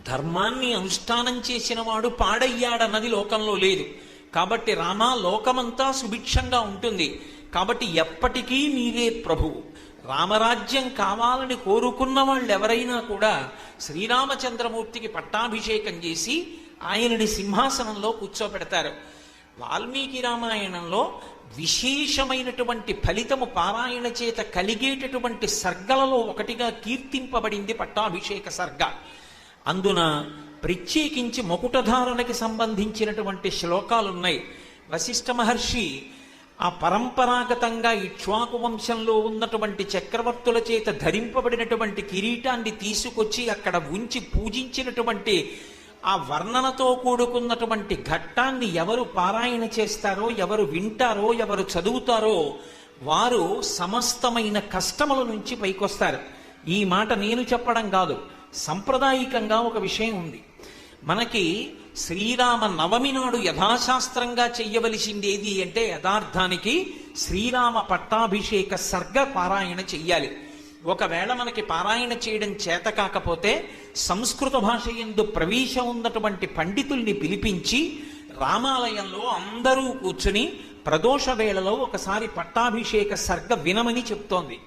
ధర్మాన్ని అనుష్ఠానం చేసిన వాడు పాడయ్యాడన్నది లోకంలో లేదు. కాబట్టి రామా లోకమంతా సుభిక్షంగా ఉంటుంది. కాబట్టి ఎప్పటికీ నీవే ప్రభువు. రామరాజ్యం కావాలని కోరుకున్న వాళ్ళు ఎవరైనా కూడా శ్రీరామచంద్రమూర్తికి పట్టాభిషేకం చేసి ఆయనని సింహాసనంలో కూర్చోబెడతారు. వాల్మీకి రామాయణంలో విశేషమైనటువంటి ఫలితము పారాయణ చేత కలిగేటటువంటి సర్గలలో ఒకటిగా కీర్తింపబడింది పట్టాభిషేక సర్గ. అందున ప్రత్యేకించి ముకుటధారణకి సంబంధించినటువంటి శ్లోకాలున్నాయి. వశిష్ఠ మహర్షి ఆ పరంపరాగతంగా ఇక్ష్వాకు వంశంలో ఉన్నటువంటి చక్రవర్తుల చేత ధరింపబడినటువంటి కిరీటాన్ని తీసుకొచ్చి అక్కడ ఉంచి పూజించినటువంటి ఆ వర్ణనతో కూడుకున్నటువంటి ఘట్టాన్ని ఎవరు పారాయణ చేస్తారో, ఎవరు వింటారో, ఎవరు చదువుతారో వారు సమస్తమైన కష్టముల నుంచి పైకొస్తారు. ఈ మాట నేను చెప్పడం కాదు, సంప్రదాయికంగా ఒక విషయం ఉంది. మనకి శ్రీరామ నవమి నాడు యథాశాస్త్రంగా చెయ్యవలసింది ఏది అంటే యథార్థానికి శ్రీరామ పట్టాభిషేక సర్గ పారాయణ చెయ్యాలి. ఒకవేళ మనకి పారాయణ చేయడం చేత కాకపోతే సంస్కృత భాష యందు ప్రవేశం ఉన్నటువంటి పండితుల్ని పిలిపించి రామాలయంలో అందరూ కూర్చుని ప్రదోష వేళలో ఒకసారి పట్టాభిషేక సర్గ వినమని చెప్తోంది.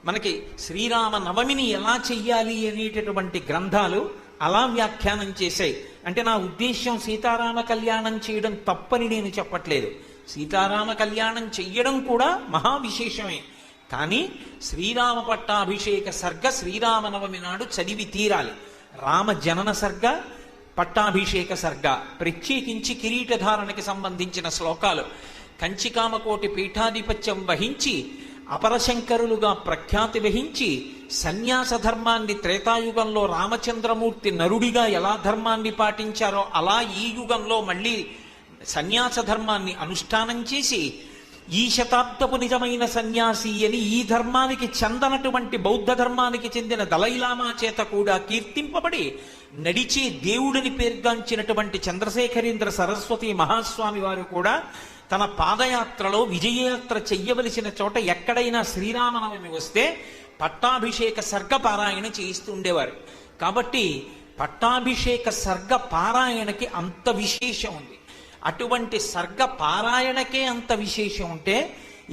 మనకి శ్రీరామ నవమిని ఎలా చెయ్యాలి అనేటటువంటి గ్రంథాలు అలా వ్యాఖ్యానం చేశాయి. అంటే నా ఉద్దేశ్యం సీతారామ కళ్యాణం చేయడం తప్పని నేను చెప్పట్లేదు. సీతారామ కళ్యాణం చెయ్యడం కూడా మహావిశేషమే. కానీ శ్రీరామ పట్టాభిషేక సర్గ శ్రీరామనవమి నాడు చదివి తీరాలి. రామ జనన సర్గ, పట్టాభిషేక సర్గ, ప్రత్యేకించి కిరీటధారణకి సంబంధించిన శ్లోకాలు. కంచికామకోటి పీఠాధిపత్యం వహించి అపరశంకరులుగా ప్రఖ్యాతి వహించి సన్యాస ధర్మాన్ని త్రేతాయుగంలో రామచంద్రమూర్తి నరుడిగా ఎలా ధర్మాన్ని పాటించారో అలా ఈ యుగంలో మళ్ళీ సన్యాస ధర్మాన్ని అనుష్ఠానం చేసి ఈ శతాబ్దపు నిజమైన సన్యాసి అని ఈ ధర్మానికి చెందనటువంటి బౌద్ధ ధర్మానికి చెందిన దలైలామా చేత కూడా కీర్తింపబడి నడిచే దేవుడిని పేర్గాంచినటువంటి చంద్రశేఖరేంద్ర సరస్వతి మహాస్వామి వారు కూడా తన పాదయాత్రలో విజయయాత్ర చెయ్యవలసిన చోట ఎక్కడైనా శ్రీరామనవమి వస్తే పట్టాభిషేక సర్గ పారాయణ చేయిస్తూ ఉండేవారు. కాబట్టి పట్టాభిషేక సర్గ పారాయణకి అంత విశేషం ఉంది. అటువంటి సర్గ పారాయణకే అంత విశేషం ఉంటే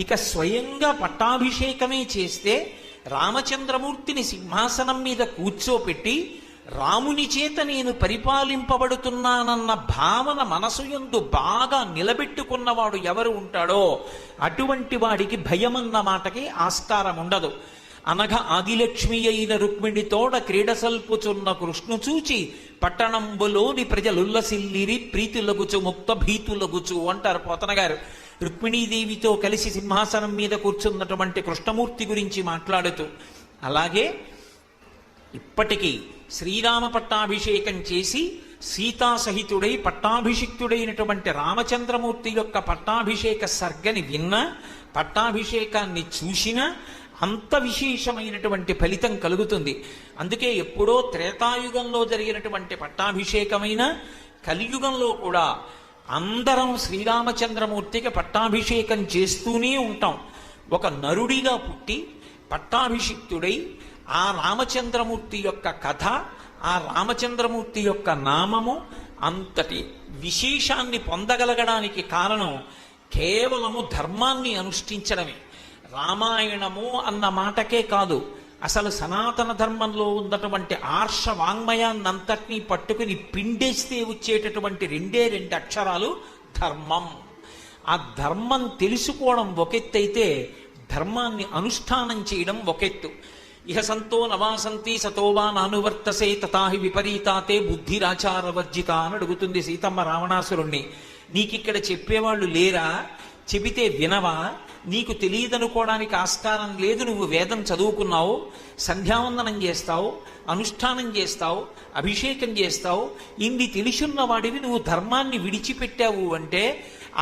ఇక స్వయంగా పట్టాభిషేకమే చేస్తే రామచంద్రమూర్తిని సింహాసనం మీద కూర్చోపెట్టి రాముని చేత నేను పరిపాలింపబడుతున్నానన్న భావన మనసు యందు బాగా నిలబెట్టుకున్నవాడు ఎవరు ఉంటాడో అటువంటి వాడికి భయమన్న మాటకి ఆస్కారం ఉండదు. అనఘ ఆదిలక్ష్మి అయిన రుక్మిణితోడ క్రీడసల్పుచున్న కృష్ణు చూచి పట్టణంబులోని ప్రజలుల్లసిల్లిరి ప్రీతులగుచు ముక్త భీతులగుచు అంటారు పోతన గారు. రుక్మిణీదేవితో కలిసి సింహాసనం మీద కూర్చున్నటువంటి కృష్ణమూర్తి గురించి మాట్లాడుతూ. అలాగే ఇప్పటికీ శ్రీరామ పట్టాభిషేకం చేసి సీతాసహితుడై పట్టాభిషిక్తుడైనటువంటి రామచంద్రమూర్తి యొక్క పట్టాభిషేక సర్గని విన్న, పట్టాభిషేకాన్ని చూసిన అంత విశేషమైనటువంటి ఫలితం కలుగుతుంది. అందుకే ఎప్పుడో త్రేతాయుగంలో జరిగినటువంటి పట్టాభిషేకమైన కలియుగంలో కూడా అందరం శ్రీరామచంద్రమూర్తికి పట్టాభిషేకం చేస్తూనే ఉంటాం. ఒక నరుడిగా పుట్టి పట్టాభిషిక్తుడై ఆ రామచంద్రమూర్తి యొక్క కథ, ఆ రామచంద్రమూర్తి యొక్క నామము అంతటి విశేషాన్ని పొందగలగడానికి కారణం కేవలము ధర్మాన్ని అనుష్ఠించడమే. రామాయణము అన్న మాటకే కాదు, అసలు సనాతన ధర్మంలో ఉన్నటువంటి ఆర్ష వాంగ్మయాన్నంతటినీ పట్టుకుని పిండేస్తే వచ్చేటటువంటి రెండు అక్షరాలు ధర్మం. ఆ ధర్మం తెలుసుకోవడం ఒకెత్తైతే ధర్మాన్ని అనుష్ఠానం చేయడం ఒకెత్తు. ఇహ సంతో నవాసంతి సతోవా నానువర్తసే తథాహి విపరీతాతే బుద్ధిరాచారవర్జిత అని అడుగుతుంది సీతమ్మ రావణాసురుణ్ణి. నీకిక్కడ చెప్పేవాళ్ళు లేరా? చెబితే వినవా? నీకు తెలియదనుకోవడానికి ఆస్కారం లేదు. నువ్వు వేదం చదువుకున్నావు, సంధ్యావందనం చేస్తావు, అనుష్ఠానం చేస్తావు, అభిషేకం చేస్తావు, ఇన్ని తెలుసున్న వాడివి నువ్వు ధర్మాన్ని విడిచిపెట్టావు అంటే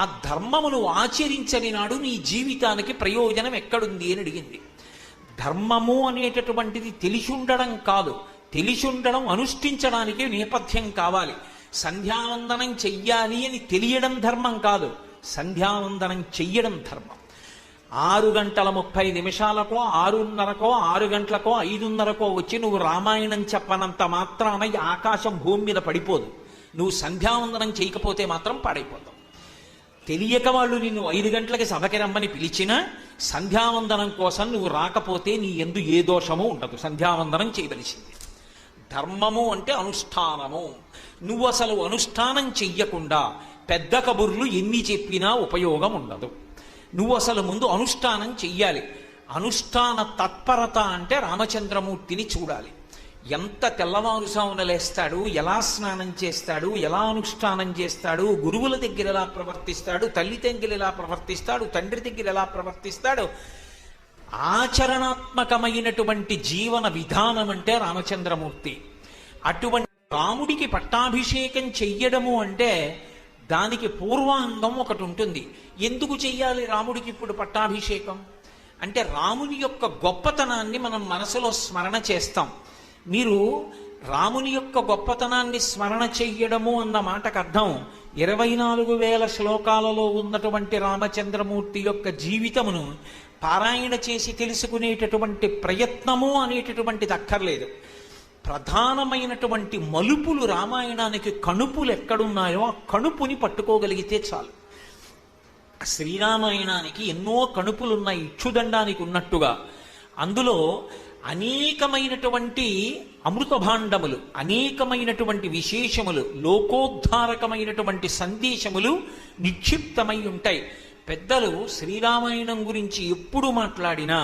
ఆ ధర్మమును ఆచరించని నాడు నీ జీవితానికి ప్రయోజనం ఎక్కడుంది అని అడిగింది. ధర్మము అనేటటువంటిది తెలిసి ఉండడం కాదు, తెలిసి ఉండడం అనుష్ఠించడానికి నేపథ్యం కావాలి. సంధ్యావందనం చెయ్యాలి అని తెలియడం ధర్మం కాదు, సంధ్యావందనం చెయ్యడం ధర్మం. 6:30 6:30కో 6 గంటలకో 5:30కో వచ్చి నువ్వు రామాయణం చెప్పనంత మాత్రాన ఈ ఆకాశం భూమి మీద పడిపోదు. నువ్వు సంధ్యావందనం చేయకపోతే మాత్రం పాడైపోతావు. తెలియక వాళ్ళు నిన్ను 5 గంటలకి సభకి రమ్మని పిలిచినా సంధ్యావందనం కోసం నువ్వు రాకపోతే నీ యందు ఏ దోషము ఉండదు. సంధ్యావందనం చేయవలసింది. ధర్మము అంటే అనుష్ఠానము. నువ్వు అసలు అనుష్ఠానం చెయ్యకుండా పెద్ద కబుర్లు ఎన్ని చెప్పినా ఉపయోగం ఉండదు. నువ్వు అసలు ముందు అనుష్ఠానం చెయ్యాలి. అనుష్ఠాన తత్పరత అంటే రామచంద్రమూర్తిని చూడాలి. ఎంత తెల్లవారుసామున లేస్తాడు, ఎలా స్నానం చేస్తాడు, ఎలా అనుష్ఠానం చేస్తాడు, గురువుల దగ్గర ఎలా ప్రవర్తిస్తాడు, తల్లి దగ్గర ఎలా ప్రవర్తిస్తాడు, తండ్రి దగ్గర ఎలా ప్రవర్తిస్తాడు. ఆచరణాత్మకమైనటువంటి జీవన విధానం అంటే రామచంద్రమూర్తి. అటువంటి రాముడికి పట్టాభిషేకం చెయ్యడము అంటే దానికి పూర్వాంగం ఒకటి ఉంటుంది. ఎందుకు చెయ్యాలి రాముడికి ఇప్పుడు పట్టాభిషేకం అంటే రాముని యొక్క గొప్పతనాన్ని మనం మనసులో స్మరణ చేస్తాం. మీరు రాముని యొక్క గొప్పతనాన్ని స్మరణ చెయ్యడము అన్న మాటకు అర్థం 24,000 శ్లోకాలలో ఉన్నటువంటి రామచంద్రమూర్తి యొక్క జీవితమును పారాయణ చేసి తెలుసుకునేటటువంటి ప్రయత్నము అనేటటువంటిది అక్కర్లేదు. ప్రధానమైనటువంటి మలుపులు రామాయణానికి కణుపులు ఎక్కడున్నాయో ఆ కణుపుని పట్టుకోగలిగితే చాలు. శ్రీరామాయణానికి ఎన్నో కణుపులున్నాయి. ఇక్షుదండానికి ఉన్నట్టుగా అందులో అనేకమైనటువంటి అమృత భాండములు, అనేకమైనటువంటి విశేషములు, లోకోద్ధారకమైనటువంటి సందేశములు నిక్షిప్తమై ఉంటాయి. పెద్దలు శ్రీరామాయణం గురించి ఎప్పుడు మాట్లాడినా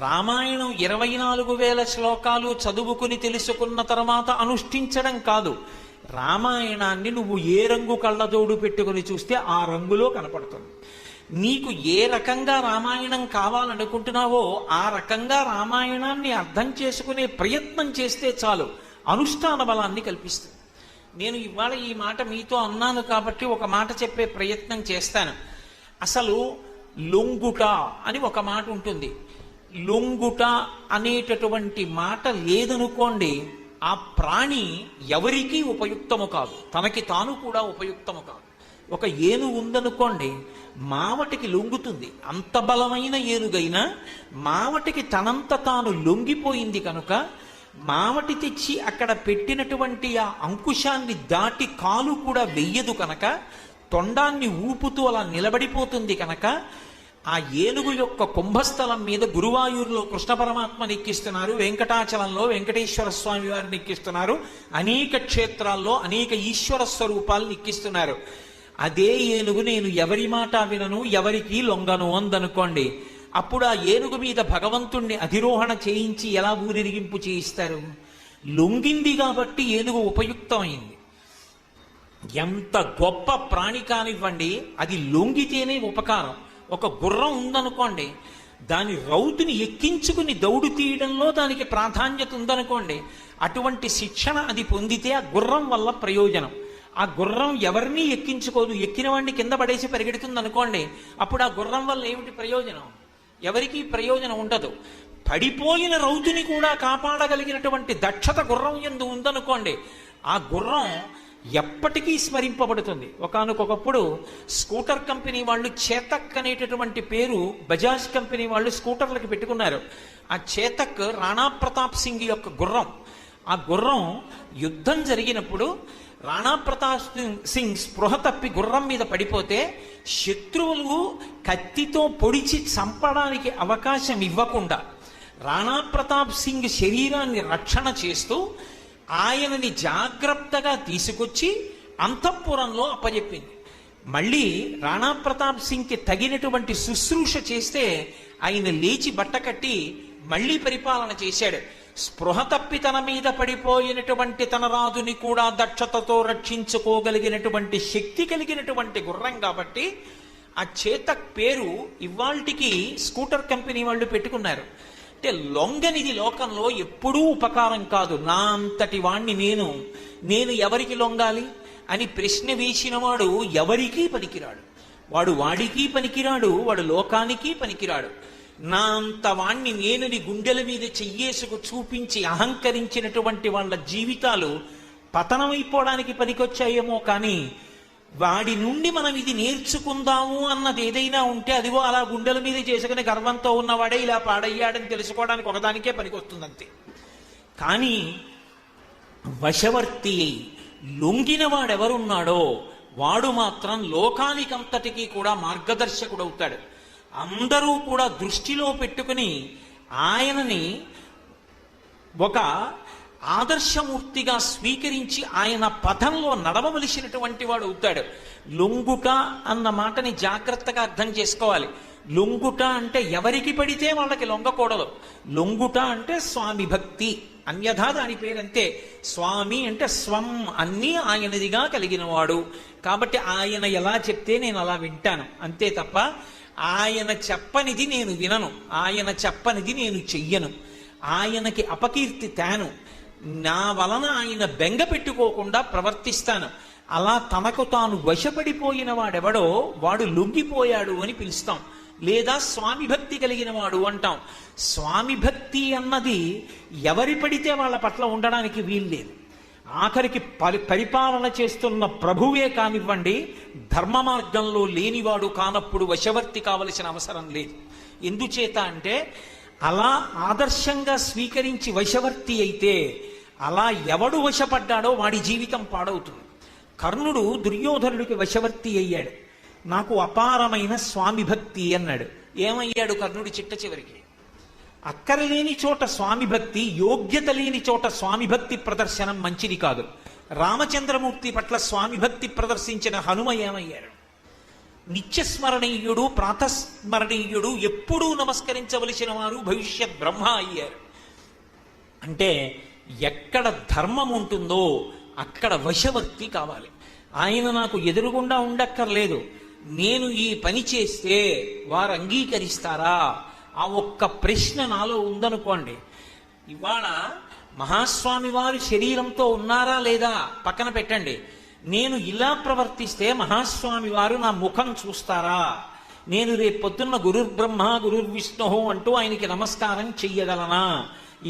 రామాయణం 24,000 శ్లోకాలు చదువుకుని తెలుసుకున్న తర్వాత అనుష్ఠించడం కాదు. రామాయణాన్ని నువ్వు ఏ రంగు కళ్ళజోడు పెట్టుకుని చూస్తే ఆ రంగులో కనపడుతుంది. నీకు ఏ రకంగా రామాయణం కావాలనుకుంటున్నావో ఆ రకంగా రామాయణాన్ని అర్థం చేసుకునే ప్రయత్నం చేస్తే చాలు, అనుష్ఠాన బలాన్ని కల్పిస్తుంది. నేను ఇవాళ ఈ మాట మీతో అన్నాను కాబట్టి ఒక మాట చెప్పే ప్రయత్నం చేస్తాను. అసలు లొంగుట అని ఒక మాట ఉంటుంది. లొంగుట అనేటటువంటి మాట లేదనుకోండి, ఆ ప్రాణి ఎవరికీ ఉపయుక్తము కాదు, తనకి తాను కూడా ఉపయుక్తము కాదు. ఒక ఏనుగు ఉందనుకోండి, మావటికి లొంగుతుంది. అంత బలమైన ఏనుగైనా మావటికి తనంత తాను లొంగిపోయింది కనుక, మావటి తెచ్చి అక్కడ పెట్టినటువంటి ఆ అంకుశాన్ని దాటి కాలు కూడా వెయ్యదు కనుక, తొండాన్ని ఊపుతూ అలా నిలబడిపోతుంది కనుక, ఆ ఏనుగు యొక్క కుంభస్థలం మీద గురువాయూరులో కృష్ణ పరమాత్మని ఎక్కిస్తున్నారు, వెంకటాచలంలో వెంకటేశ్వర స్వామి వారిని ఎక్కిస్తున్నారు, అనేక క్షేత్రాల్లో అనేక ఈశ్వర స్వరూపాలను ఎక్కిస్తున్నారు. అదే ఏనుగు నేను ఎవరి మాట వినను, ఎవరికి లొంగను అందనుకోండి, అప్పుడు ఆ ఏనుగు మీద భగవంతుణ్ణి అధిరోహణ చేయించి ఎలా ఊరిరిగింపు చేయిస్తారు? లొంగింది కాబట్టి ఏనుగు ఉపయుక్తమైంది. ఎంత గొప్ప ప్రాణి కానివ్వండి, అది లొంగితేనే ఉపకారం. ఒక గుర్రం ఉందనుకోండి, దాని రౌతుని ఎక్కించుకుని దౌడు తీయడంలో దానికి ప్రాధాన్యత ఉందనుకోండి, అటువంటి శిక్షణ అది పొందితే ఆ గుర్రం వల్ల ప్రయోజనం. ఆ గుర్రం ఎవరినీ ఎక్కించుకోదు, ఎక్కిన వాడిని కింద పడేసి పరిగెడుతుంది అనుకోండి, అప్పుడు ఆ గుర్రం వల్ల ఏమిటి ప్రయోజనం? ఎవరికీ ప్రయోజనం ఉండదు. పడిపోయిన రౌతుని కూడా కాపాడగలిగినటువంటి దక్షత గుర్రం యందు ఉందనుకోండి, ఆ గుర్రం ఎప్పటికీ స్మరింపబడుతుంది. ఒకానొకప్పుడు స్కూటర్ కంపెనీ వాళ్ళు చేతక్ అనేటటువంటి పేరు బజాజ్ కంపెనీ వాళ్ళు స్కూటర్లకు పెట్టుకున్నారు. ఆ చేతక్ రాణా ప్రతాప్ సింగ్ యొక్క గుర్రం. ఆ గుర్రం యుద్ధం జరిగినప్పుడు రాణా ప్రతాప్ సింగ్ స్పృహ తప్పి గుర్రం మీద పడిపోతే శత్రువులు కత్తితో పొడిచి చంపడానికి అవకాశం ఇవ్వకుండా రాణా ప్రతాప్ సింగ్ శరీరాన్ని రక్షణ చేస్తూ ఆయనని జాగ్రత్తగా తీసుకొచ్చి అంతఃపురంలో అప్పజెప్పింది. మళ్ళీ రాణా ప్రతాప్ సింగ్కి తగినటువంటి శుశ్రూష చేస్తే ఆయన లేచి బట్ట కట్టి మళ్ళీ పరిపాలన చేశాడు. స్పృహ తప్పి తన మీద పడిపోయినటువంటి తన రాజుని కూడా దక్షతతో రక్షించుకోగలిగినటువంటి శక్తి కలిగినటువంటి గుర్రం కాబట్టి ఆ చేతక్ పేరు ఇవాల్టికి స్కూటర్ కంపెనీ వాళ్ళు పెట్టుకున్నారు. అంటే లొంగనిది లోకంలో ఎప్పుడూ ఉపకారం కాదు. నా అంతటి వాణ్ణి నేను ఎవరికి లొంగాలి అని ప్రశ్న వేసిన వాడు ఎవరికీ పనికిరాడు. వాడు వాడికి పనికిరాడు, వాడు లోకానికి పనికిరాడు. నా అంత వాణ్ణి నేనుని గుండెల మీద చెయ్యేసుకు చూపించి అహంకరించినటువంటి వాళ్ళ జీవితాలు పతనమైపోవడానికి పనికొచ్చాయేమో కానీ వాడి నుండి మనం ఇది నేర్చుకుందాము అన్నది ఏదైనా ఉంటే అదిగో అలా గుండెల మీద చేసుకుని గర్వంతో ఉన్నవాడే ఇలా పాడయ్యాడని తెలుసుకోవడానికి ఒకదానికే పనికొస్తుంది అంతే. కానీ వశవర్తి లొంగిన వాడెవరున్నాడో వాడు మాత్రం లోకానికంతటికీ కూడా మార్గదర్శకుడవుతాడు. అందరూ కూడా దృష్టిలో పెట్టుకుని ఆయనని ఒక ఆదర్శమూర్తిగా స్వీకరించి ఆయన పథంలో నడవవలసినటువంటి వాడు అవుతాడు. లొంగుట అన్న మాటని జాగ్రత్తగా అర్థం చేసుకోవాలి. లొంగుట అంటే ఎవరికి పడితే వాళ్ళకి లొంగకూడదు. లొంగుట అంటే స్వామి భక్తి, అన్యథా దాని పేరంతే. స్వామి అంటే స్వం, అన్నీ ఆయనదిగా కలిగిన వాడు కాబట్టి ఆయన ఎలా చెప్తే నేను అలా వింటాను అంతే తప్ప ఆయన చెప్పనిది నేను వినను, ఆయన చెప్పనిది నేను చెయ్యను, ఆయనకి అపకీర్తి తేను, నా వలన ఆయన బెంగ పెట్టుకోకుండా ప్రవర్తిస్తాను. అలా తనకు తాను వశపడిపోయిన వాడెవడో వాడు లొంగిపోయాడు అని పిలుస్తాం, లేదా స్వామి భక్తి కలిగిన వాడు అంటాం. స్వామి భక్తి అన్నది ఎవరి పడితే వాళ్ళ పట్ల ఉండడానికి వీల్లేదు. ఆఖరికి పరిపాలన చేస్తున్న ప్రభువే కానివ్వండి, ధర్మ మార్గంలో లేనివాడు కానప్పుడు వశవర్తి కావలసిన అవసరం లేదు. ఎందుచేత అంటే అలా ఆదర్శంగా స్వీకరించి వశవర్తి అయితే అలా ఎవడు వశపడ్డాడో వాడి జీవితం పాడవుతుంది. కర్ణుడు దుర్యోధనుడికి వశవర్తి అయ్యాడు. నాకు అపారమైన స్వామి భక్తి అన్నాడు. ఏమయ్యాడు కర్ణుడి చిట్ట చివరికి? అక్కరలేని చోట స్వామి భక్తి, యోగ్యత లేని చోట స్వామి భక్తి ప్రదర్శనం మంచిది కాదు. రామచంద్రమూర్తి పట్ల స్వామి భక్తి ప్రదర్శించిన హనుమ ఏమయ్యారు? నిత్యస్మరణీయుడు, ప్రాతస్మరణీయుడు, ఎప్పుడూ నమస్కరించవలసిన వారు, భవిష్యత్ బ్రహ్మ అయ్యారు. అంటే ఎక్కడ ధర్మం ఉంటుందో అక్కడ వశవర్తి కావాలి. ఆయన నాకు ఎదురుగుండా ఉండక్కర్లేదు, నేను ఈ పని చేస్తే వారు అంగీకరిస్తారా, ఆ ఒక్క ప్రశ్న నాలో ఉందనుకోండి. ఇవాళ మహాస్వామి వారు శరీరంతో ఉన్నారా లేదా పక్కన పెట్టండి, నేను ఇలా ప్రవర్తిస్తే మహాస్వామి వారు నా ముఖం చూస్తారా, నేను రేపు పొద్దున్న గురుర్బ్రహ్మ గురుర్విష్ణు అంటూ ఆయనకి నమస్కారం చెయ్యగలనా,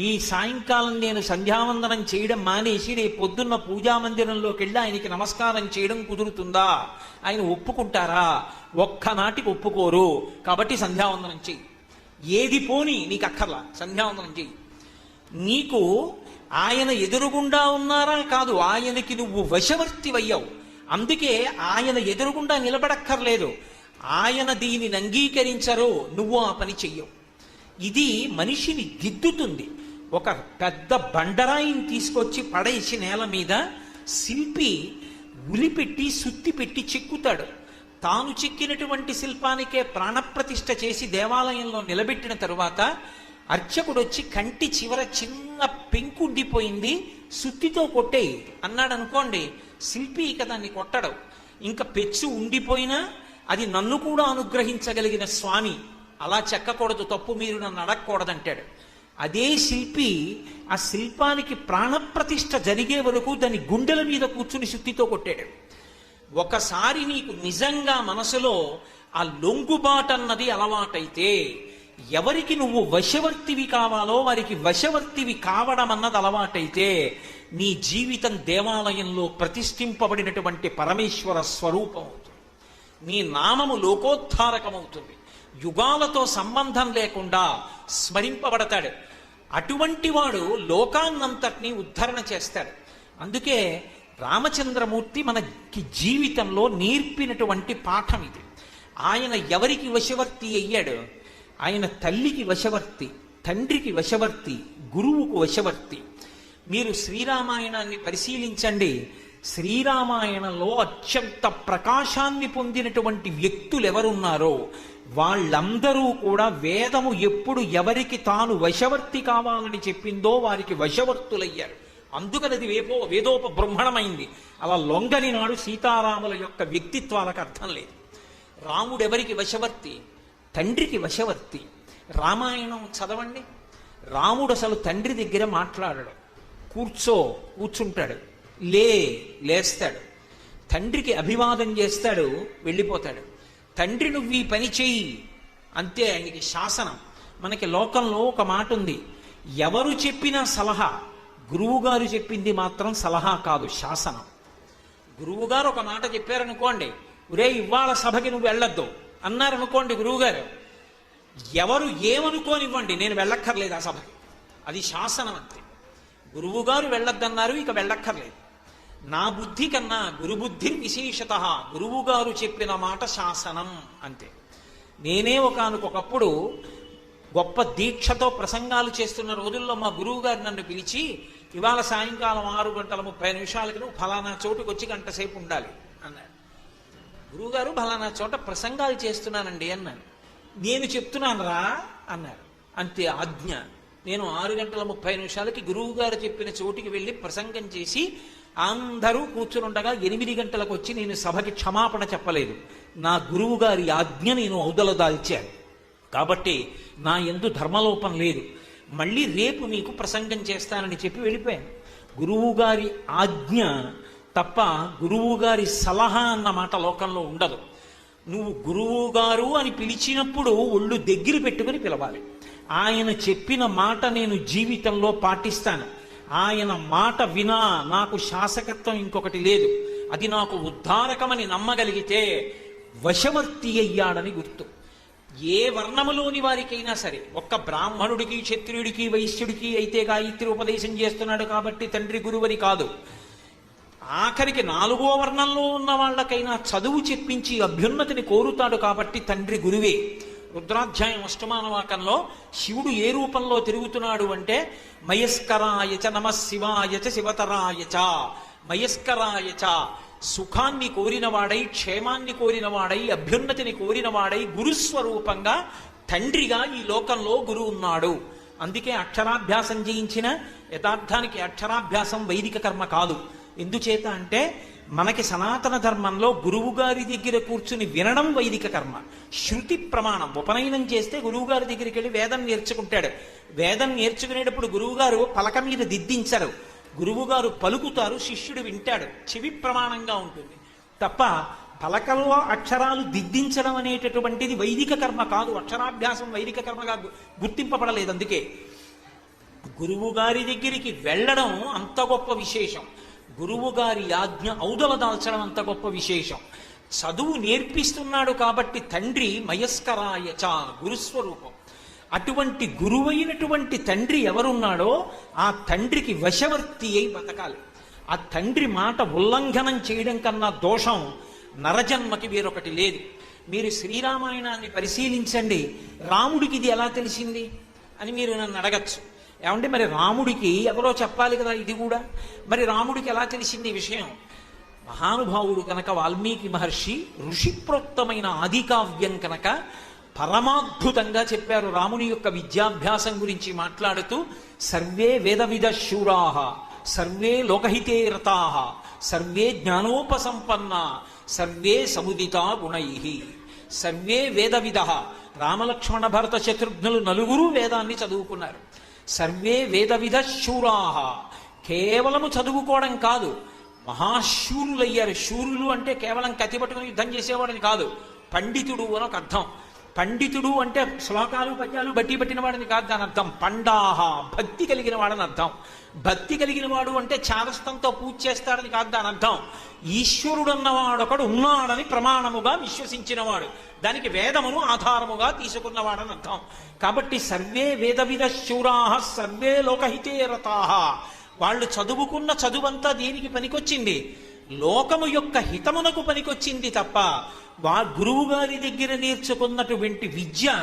ఈ సాయంకాలం నేను సంధ్యావందనం చేయడం మానేసి రేపు పొద్దున్న పూజామందిరంలోకి వెళ్ళి ఆయనకి నమస్కారం చేయడం కుదురుతుందా, ఆయన ఒప్పుకుంటారా? ఒక్కనాటికి ఒప్పుకోరు. కాబట్టి సంధ్యావందనం చెయ్యి. ఏది పోని నీకు అక్కర్లా, సంధ్యావందనం చెయ్యి. నీకు ఆయన ఎదురుగుండా ఉన్నారా కాదు, ఆయనకి నువ్వు వశవర్తివయ్యావు. అందుకే ఆయన ఎదురుగుండా నిలబడక్కర్లేదు, ఆయన దీనిని అంగీకరించరు, నువ్వు ఆ పని చెయ్యవు. ఇది మనిషిని దిద్దుతుంది. ఒక పెద్ద బండరాయిని తీసుకొచ్చి పడేసి నేల మీద శిల్పి ఉలిపెట్టి సుత్తి పెట్టి చెక్కుతాడు. తాను చెక్కినటువంటి శిల్పానికే ప్రాణప్రతిష్ఠ చేసి దేవాలయంలో నిలబెట్టిన తరువాత అర్చకుడు వచ్చి కంటి చివర చిన్న పెంకుండిపోయింది, సుత్తితో కొట్టేయి అన్నాడు అనుకోండి, శిల్పి ఇక దాన్ని కొట్టడు. ఇంకా పెచ్చు ఉండిపోయినా అది నన్ను కూడా అనుగ్రహించగలిగిన స్వామి, అలా చెక్కకూడదు, తప్పు, మీరు నన్ను అడగకూడదంటాడు. అదే శిల్పి ఆ శిల్పానికి ప్రాణప్రతిష్ఠ జరిగే వరకు దాని గుండెల మీద కూర్చుని సుత్తితో కొట్టాడు. ఒకసారి నీకు నిజంగా మనసులో ఆ లొంగుబాటన్నది అలవాటైతే, ఎవరికి నువ్వు వశవర్తివి కావాలో వారికి వశవర్తివి కావడం అన్నది అలవాటైతే, నీ జీవితం దేవాలయంలో ప్రతిష్ఠింపబడినటువంటి పరమేశ్వర స్వరూపం అవుతుంది. నీ నామము లోకోద్ధారకమవుతుంది, యుగాలతో సంబంధం లేకుండా స్మరింపబడతాడు. అటువంటి వాడు లోకాన్నంతటినీ ఉద్ధరణ చేస్తాడు. అందుకే రామచంద్రమూర్తి మనకి జీవితంలో నేర్పినటువంటి పాఠం ఇది. ఆయన ఎవరికి వశవర్తి అయ్యాడు? ఆయన తల్లికి వశవర్తి, తండ్రికి వశవర్తి, గురువుకు వశవర్తి. మీరు శ్రీరామాయణాన్ని పరిశీలించండి. శ్రీరామాయణంలో అత్యంత ప్రకాశాన్ని పొందినటువంటి వ్యక్తులు ఎవరున్నారో వాళ్ళందరూ కూడా వేదము ఎప్పుడు ఎవరికి తాను వశవర్తి కావాలని చెప్పిందో వారికి వశవర్తులయ్యారు. అందుకనది వేదోపబ్రహ్మణమైంది. అలా లొంగని నాడు సీతారాముల యొక్క వ్యక్తిత్వాలకు అర్థం లేదు. రాముడు ఎవరికి వశవర్తి? తండ్రికి వశవర్తి. రామాయణం చదవండి, రాముడు అసలు తండ్రి దగ్గర మాట్లాడడు. కూర్చుంటాడు, లేస్తాడు, తండ్రికి అభివాదం చేస్తాడు, వెళ్ళిపోతాడు. తండ్రి నువ్వు ఈ పని చెయ్యి అంతే, ఆయనకి శాసనం. మనకి లోకంలో ఒక మాట ఉంది, ఎవరు చెప్పినా సలహా, గురువుగారు చెప్పింది మాత్రం సలహా కాదు, శాసనం. గురువుగారు ఒక మాట చెప్పారనుకోండి, ఒరే ఇవాళ సభకి నువ్వు వెళ్ళొద్దు అన్నారనుకోండి గురువుగారు, ఎవరు ఏమనుకోనివ్వండి, నేను వెళ్ళక్కర్లేదు ఆ సభకి, అది శాసనం అంతే. గురువుగారు వెళ్ళొద్దన్నారు, ఇక వెళ్ళక్కర్లేదు. నా బుద్ధి కన్నా గురుబుద్ధి విశేషత, గురువుగారు చెప్పిన మాట శాసనం అంతే. నేనే ఒకనకొకప్పుడు గొప్ప దీక్షతో ప్రసంగాలు చేస్తున్న రోజుల్లో మా గురువు గారు నన్ను పిలిచి, ఇవాళ సాయంకాలం 6:30 నువ్వు ఫలానా చోటుకు వచ్చి గంట సేపు ఉండాలి అన్నాడు. గురువుగారు ఫలానా చోట ప్రసంగాలు చేస్తున్నానండి అన్నాను. నేను చెప్తున్నాను రా అన్నారు. అంతే ఆజ్ఞ. నేను 6:30 గురువు గారు చెప్పిన చోటికి వెళ్ళి ప్రసంగం చేసి అందరూ కూర్చునుండగా 8 గంటలకు వచ్చి నేను సభకి క్షమాపణ చెప్పలేదు. నా గురువు గారి ఆజ్ఞ నేను ఔదలదాల్చాను కాబట్టి నా యందు ధర్మలోపం లేదు. మళ్ళీ రేపు మీకు ప్రసంగం చేస్తానని చెప్పి వెళ్ళిపోయాను. గురువుగారి ఆజ్ఞ తప్ప గురువుగారి సలహా అన్న మాట లోకంలో ఉండదు. నువ్వు గురువుగారు అని పిలిచినప్పుడు ఒళ్ళు దగ్గర పెట్టుకుని పిలవాలి. ఆయన చెప్పిన మాట నేను జీవితంలో పాటిస్తాను. ఆయన మాట వినా నాకు శాసకత్వం ఇంకొకటి లేదు. అది నాకు ఉద్ధారకమని నమ్మగలిగితే వశవర్తి అయ్యాడని గుర్తు. ఏ వర్ణములోని వారికైనా సరే, ఒక్క బ్రాహ్మణుడికి, క్షత్రియుడికి, వైశ్యుడికి అయితే గాయత్రి ఉపదేశం చేస్తున్నాడు కాబట్టి తండ్రి గురువని కాదు. ఆఖరికి 4వ వర్ణంలో ఉన్న వాళ్ళకైనా చదువు చెప్పించి అభ్యున్నతిని కోరుతాడు కాబట్టి తండ్రి గురువే. రుద్రాధ్యాయం అష్టమానవాకంలో శివుడు ఏ రూపంలో తిరుగుతున్నాడు అంటే మయస్కరాయచ నమః శివాయచ శివతరాయచ మయస్కరాయచ సుఖాన్ని కోరినవాడై క్షేమాన్ని కోరినవాడై అభ్యున్నతిని కోరినవాడై గురుస్వరూపంగా తండ్రిగా ఈ లోకంలో గురువు ఉన్నాడు. అందుకే అక్షరాభ్యాసం చేయించిన యథార్థానికి అక్షరాభ్యాసం వైదిక కర్మ కాదు. ఎందుచేత అంటే మనకి సనాతన ధర్మంలో గురువు గారి దగ్గర కూర్చుని వినడం వైదిక కర్మ, శృతి ప్రమాణం. ఉపనయనం చేస్తే గురువు గారి దగ్గరికి వెళ్ళి వేదం నేర్చుకుంటాడు. వేదం నేర్చుకునేటప్పుడు గురువుగారు పలక మీద దిద్దించరు, గురువుగారు పలుకుతారు, శిష్యుడు వింటాడు. చెవి ప్రమాణంగా ఉంటుంది తప్ప పలకల్లో అక్షరాలు దిద్దించడం అనేటటువంటిది వైదిక కర్మ కాదు. అక్షరాభ్యాసం వైదిక కర్మగా గుర్తింపబడలేదు. అందుకే గురువు గారి దగ్గరికి వెళ్ళడం అంత గొప్ప విశేషం, గురువు గారి ఆజ్ఞ ఔదల దాల్చడం అంత గొప్ప విశేషం. చదువు నేర్పిస్తున్నాడు కాబట్టి తండ్రి మయస్కరాయచ గురుస్వరూపం. అటువంటి గురువైనటువంటి తండ్రి ఎవరున్నాడో ఆ తండ్రికి వశవర్తి అయి బతకాలి. ఆ తండ్రి మాట ఉల్లంఘనం చేయడం కన్నా దోషం నరజన్మకి వేరొకటి లేదు. మీరు శ్రీరామాయణాన్ని పరిశీలించండి, రాముడికి ఇది ఎలా తెలిసింది అని మీరు నన్ను అడగచ్చు. ఏమంటే మరి రాముడికి ఎవరో చెప్పాలి కదా ఇది కూడా, మరి రాముడికి ఎలా తెలిసింది ఈ విషయం? మహానుభావుడు కనుక వాల్మీకి మహర్షి ఋషిప్రోక్తమైన ఆదికావ్యం కనుక పరమాద్భుతంగా చెప్పారు. రాముని యొక్క విద్యాభ్యాసం గురించి మాట్లాడుతూ సర్వే వేదవిద శూరాః సర్వే లోకహితే రతాః సర్వే జ్ఞానోపసంపన్నా సర్వే సముదితా గుణైః. సర్వే వేదవిదః, రామలక్ష్మణ భరత శత్రుఘ్నులు నలుగురు వేదాన్ని చదువుకున్నారు. సర్వే వేదవిద శూరాః, కేవలము చదువుకోవడం కాదు, మహాశూరులయ్యారు. శూరులు అంటే కేవలం కత్తి పట్టుకుని యుద్ధం చేసేవాడని కాదు, పండితుడు అని ఒక అర్థం. పండితుడు అంటే శ్లోకాలు పద్యాలు బట్టి పట్టిన వాడని కాదు దాని అర్థం. పండాహ, భక్తి కలిగిన వాడని అర్థం. భక్తి కలిగిన వాడు అంటే చాదస్తంతో పూజ చేస్తాడని కాదు దాని అర్థం. ఈశ్వరుడు అన్నవాడొకడు ఉన్నాడని ప్రమాణముగా విశ్వసించినవాడు, దానికి వేదమును ఆధారముగా తీసుకున్నవాడని అర్థం. కాబట్టి సర్వే వేదవిద శూరాః సర్వే లోకహితే రతాః, వాళ్ళు చదువుకున్న చదువంతా దేనికి పనికొచ్చింది? లోకము యొక్క హితమునకు పనికొచ్చింది తప్ప గురువు గారి దగ్గర నేర్చుకున్నటువంటి విద్య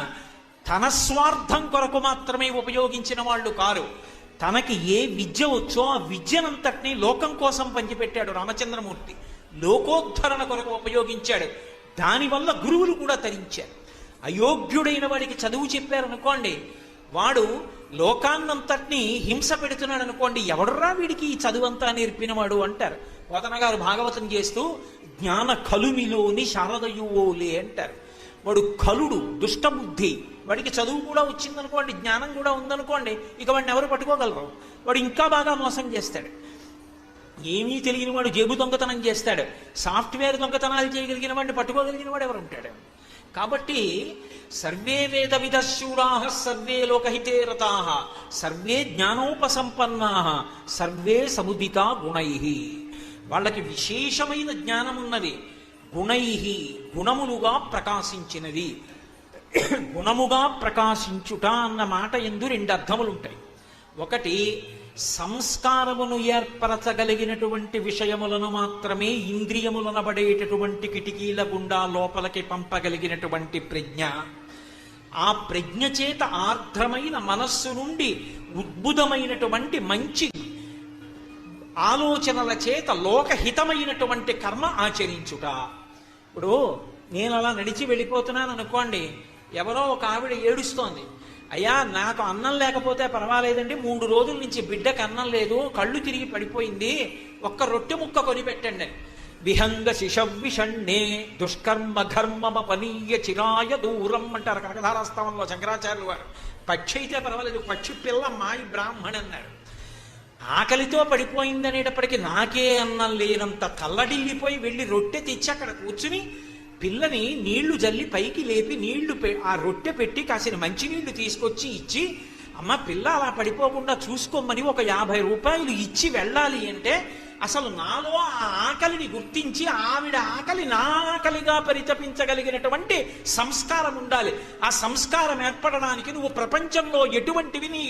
తన స్వార్థం కొరకు మాత్రమే ఉపయోగించిన వాళ్ళు కారు. తనకి ఏ విద్య వచ్చో ఆ విద్యనంతటినీ లోకం కోసం పంచిపెట్టాడు రామచంద్రమూర్తి. లోకోద్ధరణ కొరకు ఉపయోగించాడు. దానివల్ల గురువులు కూడా తరించారు. అయోగ్యుడైన వాడికి చదువు చెప్పారనుకోండి, వాడు లోకాన్నంతటినీ హింస పెడుతున్నాడు అనుకోండి, ఎవడరా వీడికి ఈ చదువంతా నేర్పినవాడు అంటారు. పోతన గారు భాగవతం చేస్తూ జ్ఞాన కలుమిలోని శారదయువోలే అంటారు. వాడు కలుడు, దుష్టబుద్ధి, వాడికి చదువు కూడా వచ్చిందనుకోండి, జ్ఞానం కూడా ఉందనుకోండి, ఇక వాడిని ఎవరు పట్టుకోగలరు? వాడు ఇంకా బాగా మోసం చేస్తాడు. ఏమీ తెలియని వాడు జేబు దొంగతనం చేస్తాడు, సాఫ్ట్వేర్ దొంగతనాలు చేయగలిగిన వాడిని పట్టుకోగలిగిన వాడు ఎవరు ఉంటాడు? కాబట్టి సర్వే వేదవిద శూరాః సర్వే లోకహితే రతాః సర్వే జ్ఞానోపసంపన్నాః సర్వే సముదితా గుణైః. వాళ్ళకి విశేషమైన జ్ఞానం ఉన్నది. గుణైః, గుణములుగా ప్రకాశించినది. గుణముగా ప్రకాశించుట అన్న మాట యందు రెండు అర్థములు ఉంటాయి. ఒకటి, సంస్కారమును ఏర్పరచగలిగినటువంటి విషయములను మాత్రమే ఇంద్రియములనబడేటటువంటి కిటికీల గుండా లోపలికి పంపగలిగినటువంటి ప్రజ్ఞ. ఆ ప్రజ్ఞ చేత ఆర్ద్రమైన మనస్సు నుండి ఉద్భుతమైనటువంటి మంచి ఆలోచనల చేత లోకహితమైనటువంటి కర్మ ఆచరించుట. ఇప్పుడు నేను అలా నడిచి వెళ్ళిపోతున్నాను అనుకోండి, ఎవరో ఒక ఆవిడ ఏడుస్తోంది, అయ్యా నాకు అన్నం లేకపోతే పర్వాలేదండి, 3 రోజుల నుంచి బిడ్డకు అన్నం లేదు, కళ్ళు తిరిగి పడిపోయింది, ఒక్క రొట్టె ముక్క కొనిపెట్టండి. విహంగ శిశవ్విషణ్ణే దుష్కర్మ ఘర్మపనీయ చిరాయ దూరం అంటారు కనకధారాస్తవంలో శంకరాచార్యులు వారు. పక్షి అయితే పర్వాలేదు, పక్షి పిల్ల మాయి బ్రాహ్మణ్ అన్నారు. ఆకలితో పడిపోయిందనేటప్పటికీ నాకే అన్నం లేనంత తల్లడిల్లిపోయి వెళ్ళి రొట్టె తెచ్చి అక్కడ కూర్చుని పిల్లని నీళ్లు జల్లి పైకి లేపి నీళ్లు ఆ రొట్టె పెట్టి కాసిన మంచినీళ్లు తీసుకొచ్చి ఇచ్చి, అమ్మ పిల్ల అలా పడిపోకుండా చూసుకోమని ఒక 50 రూపాయలు ఇచ్చి వెళ్ళాలి అంటే అసలు నాలో ఆ ఆకలిని గుర్తించి ఆవిడ ఆకలి నా ఆకలిగా పరితపించగలిగినటువంటి సంస్కారం ఉండాలి. ఆ సంస్కారం ఏర్పడడానికి నువ్వు ప్రపంచంలో ఎటువంటివి నీ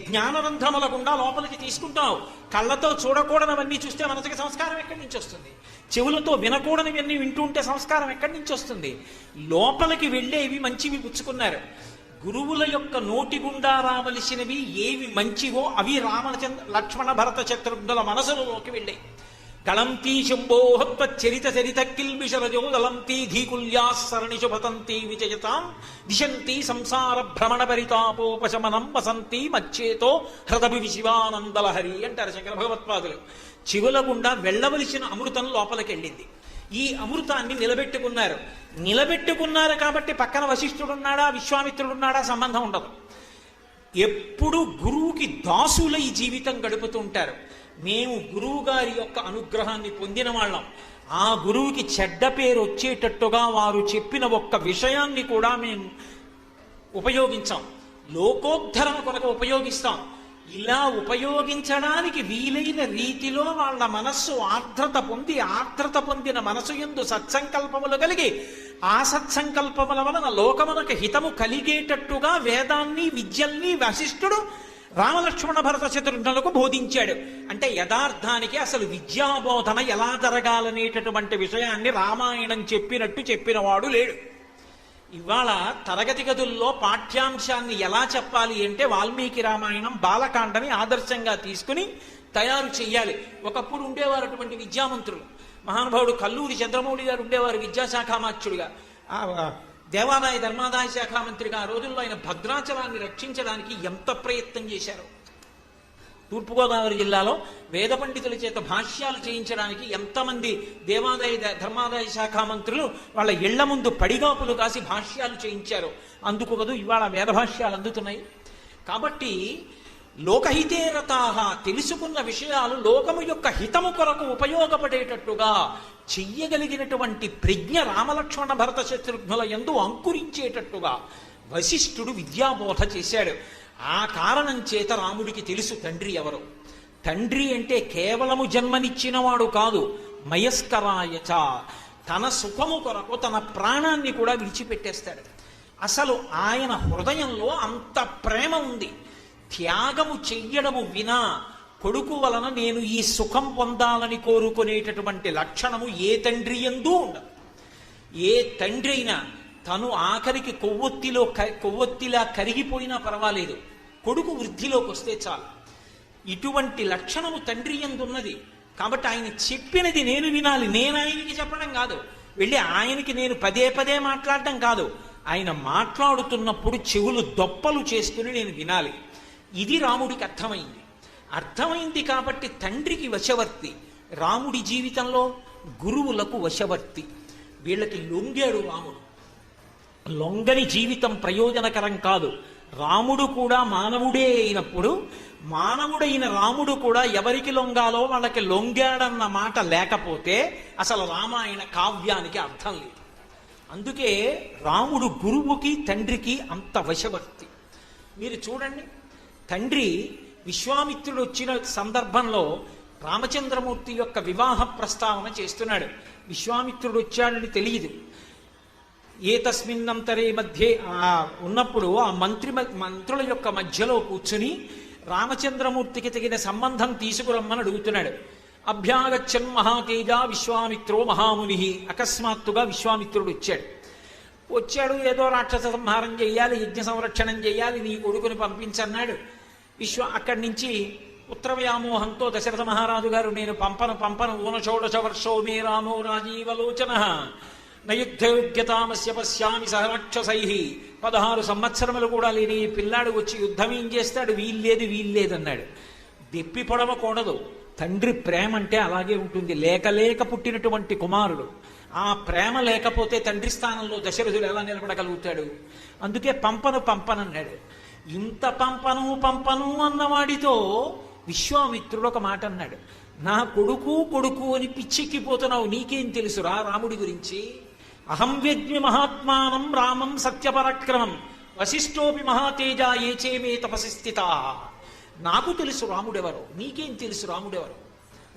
జ్ఞానరంధ్రముల గుండా లోపలికి తీసుకుంటావు. కళ్ళతో చూడకూడనివన్నీ చూస్తే మనసుకి సంస్కారం ఎక్కడి నుంచి వస్తుంది? చెవులతో వినకూడనివన్నీ వింటుంటే సంస్కారం ఎక్కడి నుంచి వస్తుంది? లోపలికి వెళ్ళేవి మంచివి పుచ్చుకున్నారు. గురువుల యొక్క నోటి గుండా రావలసినవి ఏవి మంచివో అవి లక్ష్మణ భరత శత్రుఘ్నుల మనసులోకి వెళ్ళాయి. గళంతీ శంభోహత్వ చరిత చరిత కిల్బిషరజో దళంతీ ధీకుల్యా సరణిషు పతంతీ విజయతాం దిశంతి సంసార భ్రమణ పరితాపోపశమనం వసంతి మచ్చేతో హృదభి శివానందలహరి అంటారు శంకర భగవత్పాదులు. చెవుల గుండా వెళ్ళవలసిన అమృతం లోపలికి వెళ్ళింది. ఈ అమృతాన్ని నిలబెట్టుకున్నారు కాబట్టి పక్కన వశిష్ఠుడున్నాడా విశ్వామిత్రుడున్నాడా సంబంధం ఉండదు. ఎప్పుడు గురువుకి దాసులై జీవితం గడుపుతుంటారు. మేము గురువు గారి యొక్క అనుగ్రహాన్ని పొందిన వాళ్ళం. ఆ గురువుకి చెడ్డ పేరు వచ్చేటట్టుగా వారు చెప్పిన ఒక్క విషయాన్ని కూడా మేము ఉపయోగించాం. లోకోద్ధరణ కొరకు ఉపయోగిస్తాం. ఇలా ఉపయోగించడానికి వీలైన రీతిలో వాళ్ళ మనస్సు ఆర్ద్రత పొందిన మనసు యందు సత్సంకల్పములు కలిగి ఆ సత్సంకల్పముల వలన లోకమునకు హితము కలిగేటట్టుగా వేదాన్ని విద్యల్ని వశిష్ఠుడు రామలక్ష్మణ భరత శత్రుఘ్నులకు బోధించాడు. అంటే యథార్థానికి అసలు విద్యాబోధన ఎలా జరగాలనేటటువంటి విషయాన్ని రామాయణం చెప్పినట్టు చెప్పినవాడు లేడు. ఇవాళ తరగతి గదుల్లో పాఠ్యాంశాన్ని ఎలా చెప్పాలి అంటే వాల్మీకి రామాయణం బాలకాండని ఆదర్శంగా తీసుకుని తయారు చెయ్యాలి. ఒకప్పుడు ఉండేవారు అటువంటి విద్యామంత్రులు. మహానుభావుడు కల్లూరి చంద్రమౌళి గారు ఉండేవారు విద్యాశాఖామాత్యుడిగా, దేవాదాయ ధర్మాదాయ శాఖ మంత్రిగా. ఆ రోజుల్లో ఆయన భద్రాచలాన్ని రక్షించడానికి ఎంత ప్రయత్నం చేశారో. తూర్పుగోదావరి జిల్లాలో వేద పండితుల చేత భాష్యాలు చేయించడానికి ఎంతమంది దేవాదాయ ధర్మాదాయ శాఖ మంత్రులు వాళ్ళ ఇళ్ల ముందు పడిగాపులు కాసి భాష్యాలు చేయించారు. అందుకు కదూ ఇవాళ వేద భాష్యాలు అందుతున్నాయి. కాబట్టి లోకహితే రతాహ, తెలుసుకున్న విషయాలు లోకము యొక్క హితము కొరకు ఉపయోగపడేటట్టుగా చెయ్యగలిగినటువంటి ప్రజ్ఞ రామలక్ష్మణ భరత శత్రుఘ్నుల యందు అంకురించేటట్టుగా వశిష్ఠుడు విద్యాబోధ చేశాడు. ఆ కారణం చేత రాముడికి తెలుసు తండ్రి ఎవరు. తండ్రి అంటే కేవలము జన్మనిచ్చినవాడు కాదు, మయస్కరాయచ, తన సుఖము కొరకు తన ప్రాణాన్ని కూడా విడిచిపెట్టేస్తాడు. అసలు ఆయన హృదయంలో అంత ప్రేమ ఉంది. త్యాగము చెయ్యడము వినా కొడుకు వలన నేను ఈ సుఖం పొందాలని కోరుకునేటటువంటి లక్షణము ఏ తండ్రి యందు ఉండదు. ఏ తండ్రి అయినా తను ఆఖరికి కొవ్వొత్తిలా కరిగిపోయినా పర్వాలేదు, కొడుకు వృద్ధిలోకి వస్తే చాలు. ఇటువంటి లక్షణము తండ్రి యందున్నది. కాబట్టి ఆయన చెప్పినది నేను వినాలి. నేను ఆయనకి చెప్పడం కాదు, వెళ్ళి ఆయనకి నేను పదే పదే మాట్లాడడం కాదు. ఆయన మాట్లాడుతున్నప్పుడు చెవులు దొప్పలు చేసుకుని నేను వినాలి. ఇది రాముడికి అర్థమైంది కాబట్టి తండ్రికి వశవర్తి. రాముడి జీవితంలో గురువులకు వశవర్తి. వీళ్ళకి లొంగాడు రాముడు. లొంగని జీవితం ప్రయోజనకరం కాదు. రాముడు కూడా మానవుడే అయినప్పుడు మానవుడైన రాముడు కూడా ఎవరికి లొంగాలో వాళ్ళకి లొంగాడన్న మాట లేకపోతే అసలు రామాయణ కావ్యానికి అర్థం లేదు. అందుకే రాముడు గురువుకి తండ్రికి అంత వశవర్తి. మీరు చూడండి, తండ్రి విశ్వామిత్రుడు వచ్చిన సందర్భంలో రామచంద్రమూర్తి యొక్క వివాహ ప్రస్తావన చేస్తున్నాడు. విశ్వామిత్రుడు వచ్చాడని తెలియదు. ఏతస్మిన్నంతరే మధ్యే ఉన్నప్పుడు ఆ మంత్రుల యొక్క మధ్యలో కూర్చుని రామచంద్రమూర్తికి తగిన సంబంధం తీసుకురమ్మని అడుగుతున్నాడు. అభ్యాగచ్చన్ మహాతేజ విశ్వామిత్రో మహాముని. అకస్మాత్తుగా విశ్వామిత్రుడు వచ్చాడు. ఏదో రాక్షస సంహారం చెయ్యాలి, యజ్ఞ సంరక్షణం చెయ్యాలి, నీ కొడుకుని పంపించన్నాడు. అక్కడి నుంచి పుత్ర వ్యామోహంతో దశరథ మహారాజు గారు నేను పంపను ఊనషోడశ వర్షో మే రామో రాజీవలోచన నయుద్ధయోగ్యతామస్య పశ్యామి సహరాక్షసై. 16 సంవత్సరములు కూడా లేని ఈ పిల్లాడు వచ్చి యుద్ధం ఏం చేస్తాడు? వీల్లేదన్నాడు. దెప్పి పొడవకూడదు. తండ్రి ప్రేమ అంటే అలాగే ఉంటుంది. లేక పుట్టినటువంటి కుమారుడు. ఆ ప్రేమ లేకపోతే తండ్రి స్థానంలో దశరథుడు ఎలా నిలబడగలుగుతాడు? అందుకే పంపనన్నాడు. ఇంత పంపను అన్నవాడితో విశ్వామిత్రుడు ఒక మాట అన్నాడు. నా కొడుకు అని పిచ్చెక్కిపోతున్నావు, నీకేం తెలుసురా రాముడి గురించి? అహం వ్యజ్ఞ మహాత్మానం రామం సత్యపరాక్రమం వశిష్ఠోపి మహాతేజ ఏచేమే తపసి స్థితా. నాకు తెలుసు రాముడెవరో, నీకేం తెలుసు రాముడెవరో?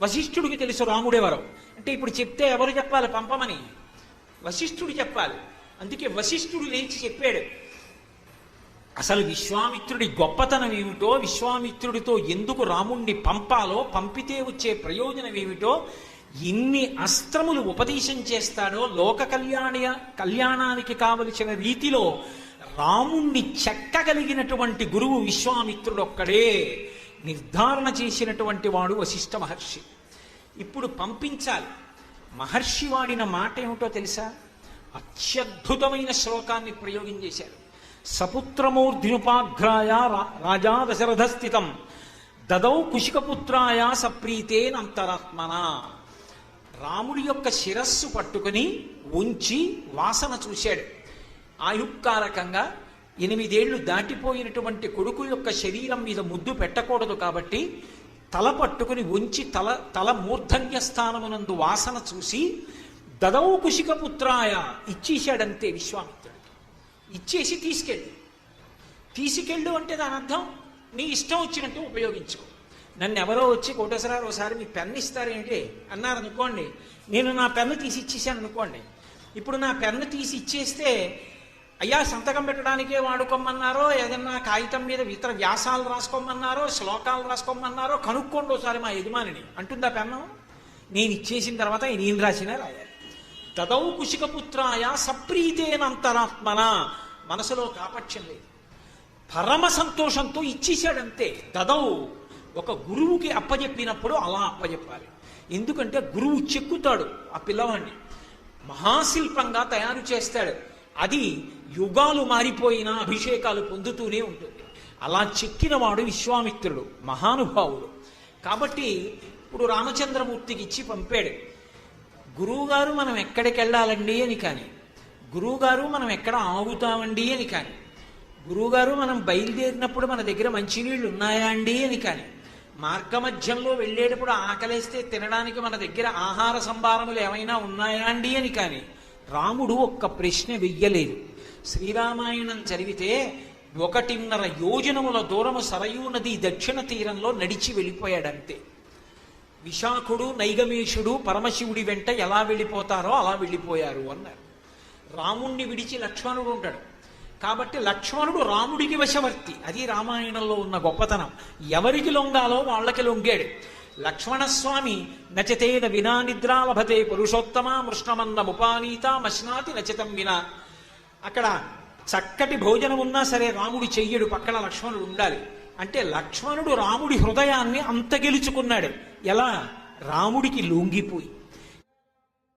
వశిష్ఠుడికి తెలుసు రాముడెవరో. అంటే ఇప్పుడు చెప్తే ఎవరు చెప్పాలి పంపమని? వశిష్ఠుడు చెప్పాలి. అందుకే వశిష్ఠుడు లేచి చెప్పాడు. అసలు విశ్వామిత్రుడి గొప్పతనం ఏమిటో, విశ్వామిత్రుడితో ఎందుకు రాముణ్ణి పంపాలో, పంపితే వచ్చే ప్రయోజనం ఏమిటో, ఎన్ని అస్త్రములు ఉపదేశం చేస్తాడో, లోక కళ్యాణానికి కావలసిన రీతిలో రాముణ్ణి చెక్కగలిగినటువంటి గురువు విశ్వామిత్రుడు ఒక్కడే. నిర్ధారణ చేసినటువంటి వాడు వశిష్ఠ మహర్షి. ఇప్పుడు పంపించాలి. మహర్షి వాడిన మాట ఏమిటో తెలుసా? అత్యద్భుతమైన శ్లోకాన్ని ప్రయోగం చేశారు. సపుత్రమూర్ధినుపాఘ్రాయ రాజా దశరథ స్థితం దదౌ కుశికపుత్రాయ సప్రీతేనంతరాత్మన. రాముడి యొక్క శిరస్సు పట్టుకుని ఉంచి వాసన చూశాడు. ఆయుక్కారకంగా 8 ఏళ్లు దాటిపోయినటువంటి కొడుకు యొక్క శరీరం మీద ముద్దు పెట్టకూడదు కాబట్టి తల పట్టుకుని ఉంచి తల మూర్ధన్య స్థానమునందు వాసన చూసి దదౌ కుశికపుత్రాయ ఇచ్చేశాడంతే విశ్వామిత్రుడు. ఇచ్చేసి తీసుకెళ్ళు అంటే దాని అర్థం నీ ఇష్టం వచ్చినట్టు ఉపయోగించుకో. నన్ను ఎవరో వచ్చి కోటేశ్వరరావు ఒకసారి మీ పెన్ను ఇస్తారేంటి అన్నారనుకోండి, నేను నా పెన్ను తీసి ఇచ్చేసాను అనుకోండి. ఇప్పుడు నా పెన్ను తీసి ఇచ్చేస్తే అయ్యా సంతకం పెట్టడానికే వాడుకోమన్నారో, ఏదన్నా కాగితం మీద ఇతర వ్యాసాలు రాసుకోమన్నారో, శ్లోకాలు రాసుకోమన్నారో కనుక్కోండి ఒకసారి మా యజమానిని అంటుందా పెన్ను? నేను ఇచ్చేసిన తర్వాత నేను రాసినా రాయాలి. దదౌ కుశికపుత్రాయ సప్రీతేనంతరాత్మన. మనసులో కాపట్యం లేదు, పరమ సంతోషంతో ఇచ్చేశాడంతే. దదౌ ఒక గురువుకి అప్పజెప్పినప్పుడు అలా అప్పజెప్పాలి. ఎందుకంటే గురువు చెక్కుతాడు ఆ పిల్లవాడిని, మహాశిల్పంగా తయారు చేస్తాడు. అది యుగాలు మారిపోయినా అభిషేకాలు పొందుతూనే ఉంటుంది. అలా చెక్కినవాడు విశ్వామిత్రుడు, మహానుభావుడు. కాబట్టి ఇప్పుడు రామచంద్రమూర్తికి ఇచ్చి పంపాడు. గురువుగారు మనం ఎక్కడికి వెళ్ళాలండి అని కానీ, గురువుగారు మనం ఎక్కడ ఆగుతామండి అని కానీ, గురువుగారు మనం బయలుదేరినప్పుడు మన దగ్గర మంచినీళ్ళు ఉన్నాయా అండి అని కానీ, మార్గమధ్యంలో వెళ్ళేటప్పుడు ఆకలేస్తే తినడానికి మన దగ్గర ఆహార సంభారములు ఏమైనా ఉన్నాయా అండి అని కానీ రాముడు ఒక్క ప్రశ్న వెయ్యలేదు. శ్రీరామాయణం చదివితే 1.5 యోజనముల దూరము సరయూ నది దక్షిణ తీరంలో నడిచి వెళ్ళిపోయాడంతే. విశాఖుడు నైగమేషుడు పరమశివుడి వెంట ఎలా వెళ్ళిపోతారో అలా వెళ్ళిపోయారు అన్నారు. రాముణ్ణి విడిచి లక్ష్మణుడు ఉంటాడు కాబట్టి లక్ష్మణుడు రాముడికి వశవర్తి. అది రామాయణంలో ఉన్న గొప్పతనం. ఎవరికి లొంగాలో వాళ్ళకి లొంగాడు. లక్ష్మణస్వామి నచతేన వినా నిద్రా లభతే పురుషోత్తమ మృష్ణమన్నముపానీత మశ్నాతి నచితం వినా. అక్కడ చక్కటి భోజనం ఉన్నా సరే రాముడి చెయ్యడు, పక్కన లక్ష్మణుడు ఉండాలి. అంటే లక్ష్మణుడు రాముడి హృదయాన్ని అంత గెలుచుకున్నాడు. ఎలా? రాముడికి లొంగిపోయి.